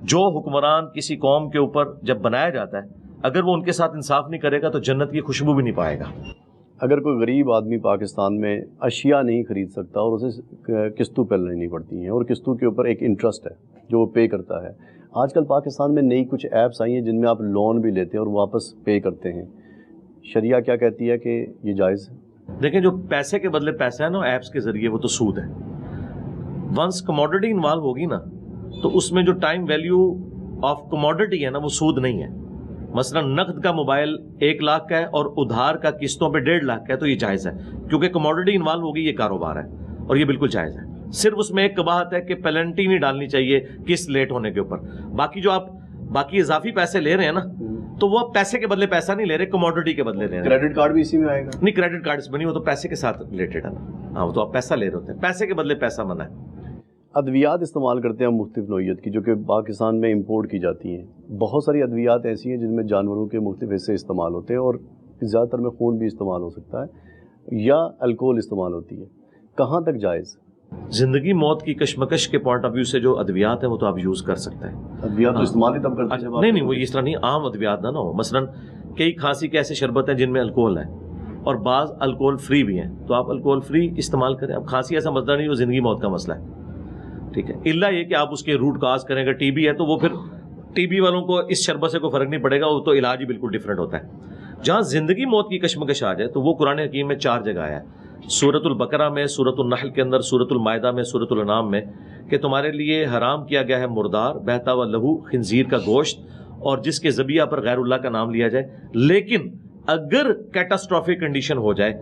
جو حکمران کسی قوم کے اوپر جب بنایا جاتا ہے اگر وہ ان کے ساتھ انصاف نہیں کرے گا تو جنت کی خوشبو بھی نہیں پائے گا. اگر کوئی غریب آدمی پاکستان میں اشیاء نہیں خرید سکتا اور اسے قسطوں پہ لینی پڑتی ہیں اور قسطوں کے اوپر ایک انٹرسٹ ہے جو وہ پے کرتا ہے, آج کل پاکستان میں نئی کچھ ایپس آئی ہیں جن میں آپ لون بھی لیتے ہیں اور واپس پے کرتے ہیں, شریعہ کیا کہتی ہے کہ یہ جائز ہے؟ دیکھیں, جو پیسے کے بدلے پیسہ ہے نا ایپس کے ذریعے, وہ تو سود ہے. ونس کموڈٹی انوالو ہوگی نا تو اس میں جو ٹائم ویلیو آف کموڈٹی ہے نا وہ سود نہیں ہے. مثلا نقد کا موبائل 1 لاکھ کا ہے اور ادھار کا قسطوں پہ 1.5 لاکھ کا ہے تو یہ جائز ہے, کیونکہ کموڈٹی انوالو ہوگی, یہ کاروبار ہے اور یہ بالکل جائز ہے. صرف اس میں ایک قباحت ہے کہ پینلٹی نہیں ڈالنی چاہیے قسط لیٹ ہونے کے اوپر. باقی جو آپ باقی اضافی پیسے لے رہے ہیں نا تو وہ پیسے کے بدلے پیسہ نہیں لے رہے, کموڈٹی کے بدلے لے رہے ہیں. کریڈٹ کارڈ بھی اسی میں آئے گا؟ نہیں, کریڈٹ کارڈ اس میں نہیں, وہ تو پیسے کے ساتھ ریلیٹڈ ہے نا. ہاں, وہ تو آپ پیسہ لے رہے ہوتے ہیں, پیسے کے بدلے پیسہ منع ہے. ادویات استعمال کرتے ہیں مختلف نوعیت کی جو کہ پاکستان میں امپورٹ کی جاتی ہیں. بہت ساری ادویات ایسی ہیں جن میں جانوروں کے مختلف حصے استعمال ہوتے ہیں اور زیادہ تر میں خون بھی استعمال ہو سکتا ہے یا الکوہل استعمال ہوتی ہے. کہاں تک جائز؟ زندگی موت کی کشمکش کے پوائنٹ آف ویو سے جو ادویات ہیں وہ تو آپ یوز کر سکتے ہیں. ادویات تو استعمال ہی تب کرتے ہیں جب نہیں, وہ اس طرح نہیں, عام ادویات نہ ہو. مثلا کئی کھانسی کے ایسے شربت ہیں جن میں الکوہل ہے اور بعض الکوہل فری بھی ہیں, تو آپ الکوہل فری استعمال کریں. اب کھانسی ایسا مسئلہ نہیں, وہ زندگی موت کا مسئلہ ہے, ٹھیک ہے. اللہ یہ کہ آپ اس کے روٹ کاز کریں. اگر ٹی بی ہے تو وہ پھر ٹی بی والوں کو اس شربت سے کوئی فرق نہیں پڑے گا, وہ تو علاج ہی بالکل ڈفرینٹ ہوتا ہے. جہاں زندگی موت کی کشمکش آ جائے تو وہ قرآن حکیم میں 4 جگہ آیا ہے. سورۃ البقرہ میں, سورۃ النحل کے اندر, سورۃ المائدہ میں, سورۃ الانعام میں, کہ تمہارے لیے حرام کیا گیا ہے مردار, بہتا ہوا لہو, خنزیر کا گوشت اور جس کے ذبیحہ پر غیر اللہ کا نام لیا جائے. لیکن اگر کیٹاسٹرافک کنڈیشن ہو جائے,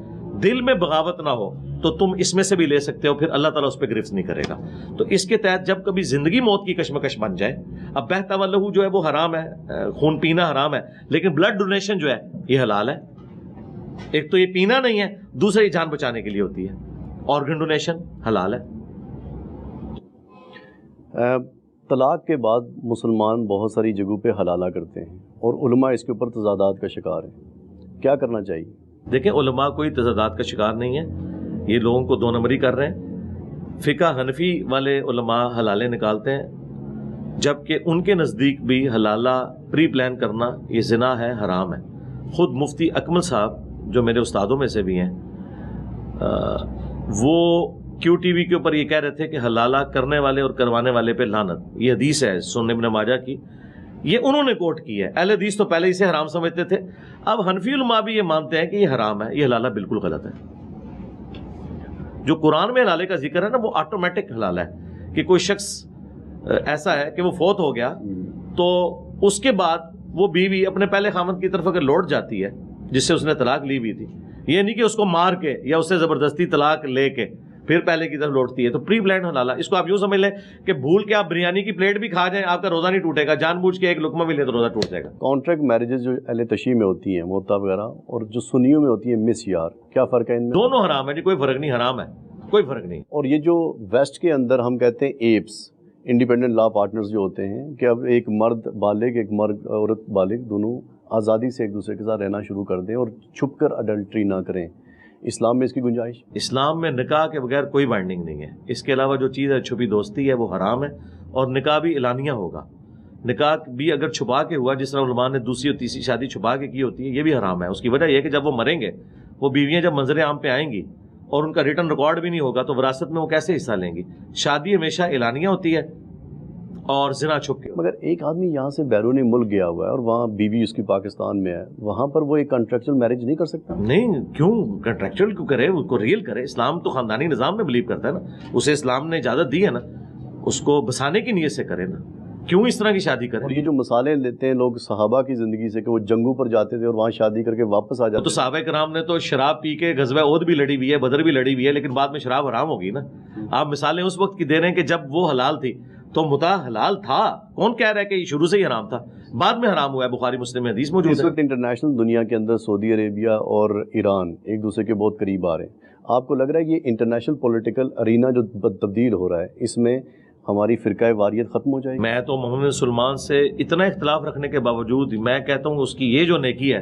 دل میں بغاوت نہ ہو, تو تم اس میں سے بھی لے سکتے ہو, پھر اللہ تعالیٰ اس پہ گرفت نہیں کرے گا. تو اس کے تحت جب کبھی زندگی موت کی کشمکش بن جائے, اب بہتا ہوا لہو جو ہے وہ حرام ہے, خون پینا حرام ہے, لیکن بلڈ ڈونیشن جو ہے یہ حلال ہے. ایک تو یہ پینا نہیں ہے, دوسرا یہ جان بچانے کے لیے ہوتی ہے. آرگن ڈونیشن حلال ہے. طلاق کے بعد مسلمان بہت ساری جگہوں پہ حلالہ کرتے ہیں اور علماء اس کے اوپر تضادات کا شکار ہیں, کیا کرنا چاہیے؟ دیکھیں, علماء کوئی تضادات کا شکار نہیں ہے, یہ لوگوں کو 2 نمبری کر رہے ہیں. فقہ حنفی والے علماء حلالے نکالتے ہیں, جبکہ ان کے نزدیک بھی حلالہ پری پلان کرنا یہ زنا ہے, حرام ہے. خود مفتی اکمل صاحب جو میرے استادوں میں سے بھی ہیں, وہ کیو ٹی وی کے اوپر یہ کہہ رہے تھے کہ حلالہ کرنے والے اور کروانے والے پہ لعنت. یہ حدیث ہے سنن ابن ماجہ کی, یہ انہوں نے کوٹ کی ہے. اہل حدیث تو پہلے اسے حرام سمجھتے تھے, اب حنفی علماء بھی یہ مانتے ہیں کہ یہ حرام ہے, یہ حلالہ بالکل غلط ہے. جو قرآن میں حلالے کا ذکر ہے نا وہ آٹومیٹک حلالہ ہے, کہ کوئی شخص ایسا ہے کہ وہ فوت ہو گیا تو اس کے بعد وہ بیوی اپنے پہلے خامند کی طرف اگر لوٹ جاتی ہے جس سے اس نے طلاق لی ہوئی تھی, یہ نہیں کہ اس کو مار کے یا اس سے زبردستی طلاق لے کے پھر پہلے کی طرف لوٹتی ہے, تو پری پلانڈ حلالہ. اس کو آپ یوں سمجھ لیں کہ بھول کے آپ بریانی کی پلیٹ بھی کھا جائیں آپ کا روزہ نہیں ٹوٹے گا, جان بوجھ کے ایک لقمہ بھی لے تو روزہ ٹوٹ جائے گا. کانٹریکٹ میرجز جو اہل تشیع میں ہوتی ہیں, موتا وغیرہ, اور جو سنیوں میں ہوتی ہیں مس یار, کیا فرق ہے ان میں؟ دونوں حرام ہے جی, کوئی فرق نہیں, حرام ہے, کوئی فرق نہیں. اور یہ جو ویسٹ کے اندر ہم کہتے ہیں ایپس, انڈیپینڈنٹ لا پارٹنرز جو ہوتے ہیں, کہ اب ایک مرد بالغ ایک مرد عورت بالغ دونوں آزادی سے ایک دوسرے کے ساتھ رہنا شروع کر دیں اور چھپ کر اڈلٹری نہ کریں, اسلام میں اس کی گنجائش؟ اسلام میں نکاح کے بغیر کوئی بائنڈنگ نہیں ہے. اس کے علاوہ جو چیز ہے چھپی دوستی ہے وہ حرام ہے, اور نکاح بھی اعلانیہ ہوگا. نکاح بھی اگر چھپا کے ہوا، جس طرح علماء نے دوسری اور تیسری شادی چھپا کے کی ہوتی ہے، یہ بھی حرام ہے. اس کی وجہ یہ ہے کہ جب وہ مریں گے، وہ بیویاں جب منظر عام پہ آئیں گی اور ان کا ریٹن ریکارڈ بھی نہیں ہوگا تو وراثت میں وہ کیسے حصہ لیں گی؟ شادی ہمیشہ اعلانیہ ہوتی ہے اور زنا چھپ کے. مگر ایک آدمی یہاں سے بیرونی ملک گیا ہوا ہے اور وہاں بیوی اس کی پاکستان میں ہے، وہاں پر وہ ایک کنٹریکچوئل میرج نہیں کر سکتا؟ نہیں، کیوں کنٹریکچوئل کیوں کرے؟ اس کو ریئل کرے. اسلام تو خاندانی نظام میں بلیو کرتا ہے نا، اسے اسلام نے اجازت دی ہے نا، اس کو بسانے کی نیت سے کرے نا. کیوں اس طرح کی شادی کرے؟ اور یہ جو مثالیں لیتے ہیں لوگ صحابہ کی زندگی سے کہ وہ جنگوں پر جاتے تھے اور وہاں شادی کر کے واپس آ جاتے تو صحابہ کرام نے تو شراب پی کے غزوہ احد بھی لڑی ہوئی ہے، بدر بھی لڑی ہوئی ہے، لیکن بعد میں شراب حرام ہوگی نا. آپ مثالیں اس وقت کی دے رہے ہیں کہ جب وہ حلال تھی تو متع حلال تھا. کون کہہ رہا ہے کہ یہ شروع سے ہی حرام تھا؟ بعد میں حرام ہوا ہے. بخاری مسلم میں حدیث موجود اس ہے. وقت انٹرنیشنل دنیا کے اندر سعودی عربیہ اور ایران ایک دوسرے کے بہت قریب آ رہے ہیں. آپ کو لگ رہا ہے یہ انٹرنیشنل پولیٹیکل ارینا جو تبدیل ہو رہا ہے، اس میں ہماری فرقہ واریت ختم ہو جائے گی؟ میں تو محمد بن سلمان سے اتنا اختلاف رکھنے کے باوجود میں کہتا ہوں اس کی یہ جو نیکی ہے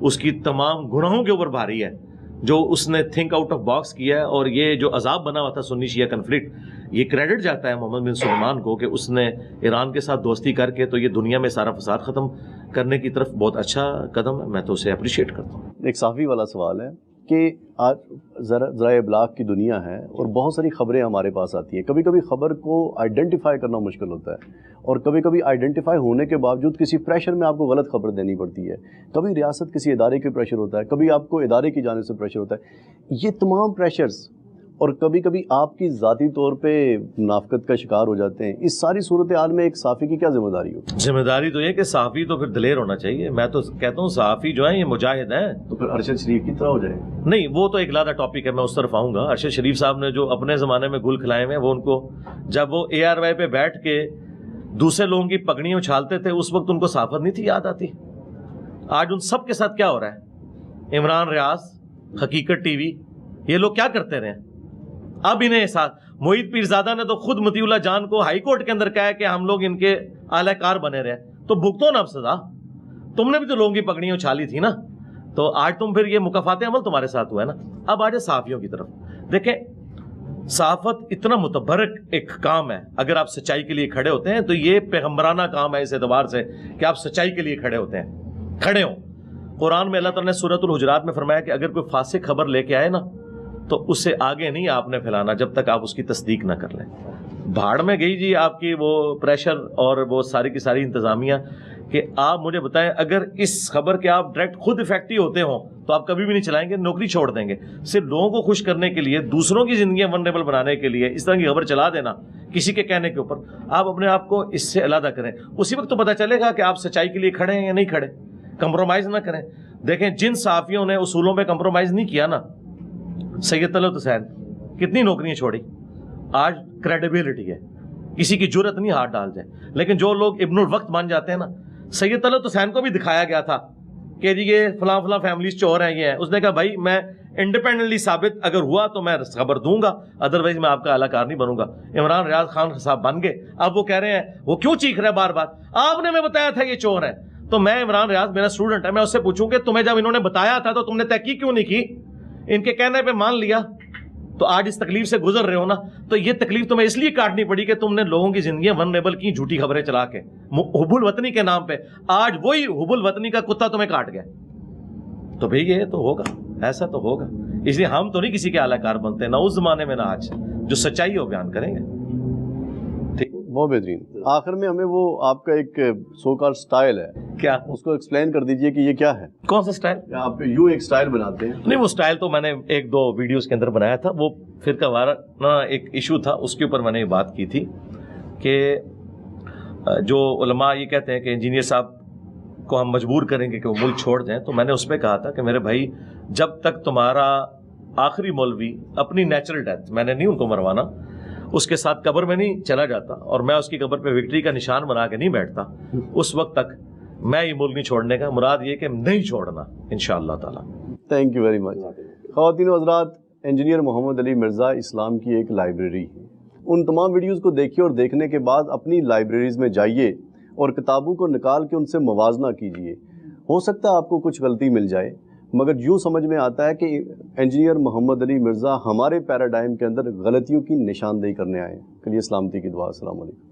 اس کی تمام گناہوں کے اوپر بھاری ہے جو اس نے تھنک آؤٹ آف باکس کیا ہے. اور یہ جو عذاب بنا ہوا تھا سنی شیعہ کنفلکٹ، یہ کریڈٹ جاتا ہے محمد بن سلمان کو کہ اس نے ایران کے ساتھ دوستی کر کے تو یہ دنیا میں سارا فساد ختم کرنے کی طرف بہت اچھا قدم ہے. میں تو اسے اپریشیٹ کرتا ہوں. ایک صحافی والا سوال ہے کہ آج ذرائع ابلاغ کی دنیا ہے اور بہت ساری خبریں ہمارے پاس آتی ہیں. کبھی کبھی خبر کو آئیڈینٹیفائی کرنا مشکل ہوتا ہے اور کبھی کبھی آئیڈینٹیفائی ہونے کے باوجود کسی پریشر میں آپ کو غلط خبر دینی پڑتی ہے. کبھی ریاست کسی ادارے کے پریشر ہوتا ہے، کبھی آپ کو ادارے کی جانب سے پریشر ہوتا ہے. یہ تمام پریشرز اور کبھی کبھی آپ کی ذاتی طور پہ منافقت کا شکار ہو جاتے ہیں. اس ساری صورتحال میں ایک صحافی کی کیا ذمہ داری ہوتی ہے؟ ذمہ داری تو یہ کہ صحافی تو پھر دلیر ہونا چاہیے. میں تو کہتا ہوں صحافی جو ہیں یہ مجاہد ہیں. تو پھر ارشد شریف کی طرح ہو جائے؟ نہیں، وہ تو ایک علیحدہ ٹاپک ہے، میں اس طرف آؤں گا. ارشد شریف صاحب نے جو اپنے زمانے میں گل کھلائے ہوئے ہیں، وہ ان کو جب وہ ARY پہ بیٹھ کے دوسرے لوگوں کی پگڑیاں اچھالتے تھے اس وقت ان کو صحافت نہیں تھی یاد آتی. آج ان سب کے ساتھ کیا ہو رہا ہے؟ عمران ریاض، حقیقت ٹی وی، یہ لوگ کیا کرتے رہے ہیں؟ اب انہیں احساس. معید پیرزادہ نے تو خود مطیع اللہ جان کو ہائی کورٹ کے اندر کہا ہے کہ ہم لوگ ان کے اعلی کار بنے رہے. تو بھگتو نا اب سزا. تم نے بھی تو لوگوں کی پگڑیاں اچھالی تھی نا. تو آج تم پھر یہ مکافات عمل تمہارے ساتھ ہوا ہے نا. اب آج صحافیوں کی طرف دیکھیں. صحافت اتنا متبرک ایک کام ہے. اگر آپ سچائی کے لیے کھڑے ہوتے ہیں تو یہ پیغمبرانہ کام ہے اس اعتبار سے کہ آپ سچائی کے لیے کھڑے ہوتے ہیں، کھڑے ہوں. قرآن میں اللہ تعالیٰ نے سورۃ الحجرات میں فرمایا کہ اگر کوئی فاسق خبر لے کے آئے نا تو اسے آگے نہیں آپ نے پھیلانا جب تک آپ اس کی تصدیق نہ کر لیں. بھاڑ میں گئی جی آپ کی وہ پریشر اور وہ ساری کی ساری انتظامیہ کہ آپ مجھے بتائیں اگر اس خبر کے آپ ڈائریکٹ خود افیکٹو ہوتے ہوں تو آپ کبھی بھی نہیں چلائیں گے، نوکری چھوڑ دیں گے. صرف لوگوں کو خوش کرنے کے لیے، دوسروں کی زندگیاں ونریبل بنانے کے لیے اس طرح کی خبر چلا دینا کسی کے کہنے کے اوپر، آپ اپنے آپ کو اس سے علیحدہ کریں. اسی وقت تو پتہ چلے گا کہ آپ سچائی کے لیے کھڑے ہیں یا نہیں کھڑے. کمپرومائز نہ کریں. دیکھیں جن صحافیوں نے اصولوں پہ کمپرومائز نہیں کیا نا، سید طلعت حسین کتنی نوکریاں چھوڑی، آج کریڈیبلٹی ہے، کسی کی جرت نہیں ہاتھ ڈال جائے. لیکن جو لوگ ابن الوقت مان جاتے ہیں نا، سید طلعت حسین کو بھی دکھایا گیا تھا کہ جی یہ فلاں فلاں فیملیز چور ہیں، یہ ہیں. اس نے کہا بھائی میں انڈیپینڈنٹلی ثابت اگر ہوا تو میں خبر دوں گا، ادروائز میں آپ کا اعلی کار نہیں بنوں گا. عمران ریاض خان صاحب بن گئے. اب وہ کہہ رہے ہیں وہ کیوں چیخ رہے بار بار، آپ نے میں بتایا تھا یہ چور ہے. تو میں عمران ریاض میرا اسٹوڈنٹ ہے، میں اس سے پوچھوں کہ تمہیں جب انہوں نے بتایا تھا تو تم نے تحقیق کیوں نہیں کی؟ ان کے کہنے پہ مان لیا تو آج اس تکلیف سے گزر رہے ہو نا. تو یہ تکلیف تمہیں اس لیے کاٹنی پڑی کہ تم نے لوگوں کی زندگیاں ونریبل کی جھوٹی خبریں چلا کے حب الوطنی کے نام پہ. آج وہی حب الوطنی کا کتا تمہیں کاٹ گیا. تو بھئی یہ تو ہوگا، ایسا تو ہوگا. اس لیے ہم تو نہیں کسی کے اعلی کار بنتے، نہ اس زمانے میں نہ آج. جو سچائی ہے وہ بیان کریں گے. بہت بہترین. آخر میں ہمیں وہ آپ کا ایک سو کال سٹائل ہے، کیا اس کو ایکسپلین کر دیجئے کہ یہ کیا ہے. کون سا سٹائل؟ آپ یوں ایک سٹائل بناتے ہیں؟ نہیں، وہ سٹائل تو میں نے ایک دو ویڈیوز کے اندر بنایا تھا. وہ فرقہ وارانہ ایک ایشو تھا، اس کے اوپر میں نے یہ بات کی تھی کہ جو علماء یہ کہتے ہیں کہ انجینئر صاحب کو ہم مجبور کریں گے کہ وہ ملک چھوڑ دیں. تو میں نے اس پہ کہا تھا کہ میرے بھائی جب تک تمہارا آخری مولوی اپنی نیچرل ڈیتھ، میں نے نہیں ان کو مروانا، اس کے ساتھ قبر میں نہیں چلا جاتا اور میں اس کی قبر پہ وکٹری کا نشان بنا کے نہیں بیٹھتا، اس وقت تک میں یہ ملک نہیں چھوڑنے کا. مراد یہ کہ نہیں چھوڑنا انشاءاللہ تعالی. Thank you very much. خواتین و حضرات، انجینئر محمد علی مرزا اسلام کی ایک لائبریری ہے. ان تمام ویڈیوز کو دیکھیے اور دیکھنے کے بعد اپنی لائبریریز میں جائیے اور کتابوں کو نکال کے ان سے موازنہ کیجیے. ہو سکتا ہے آپ کو کچھ غلطی مل جائے، مگر یوں سمجھ میں آتا ہے کہ انجینئر محمد علی مرزا ہمارے پیراڈائم کے اندر غلطیوں کی نشاندہی کرنے آئے ہیں. کلیہ سلامتی کی دعا. السلام علیکم.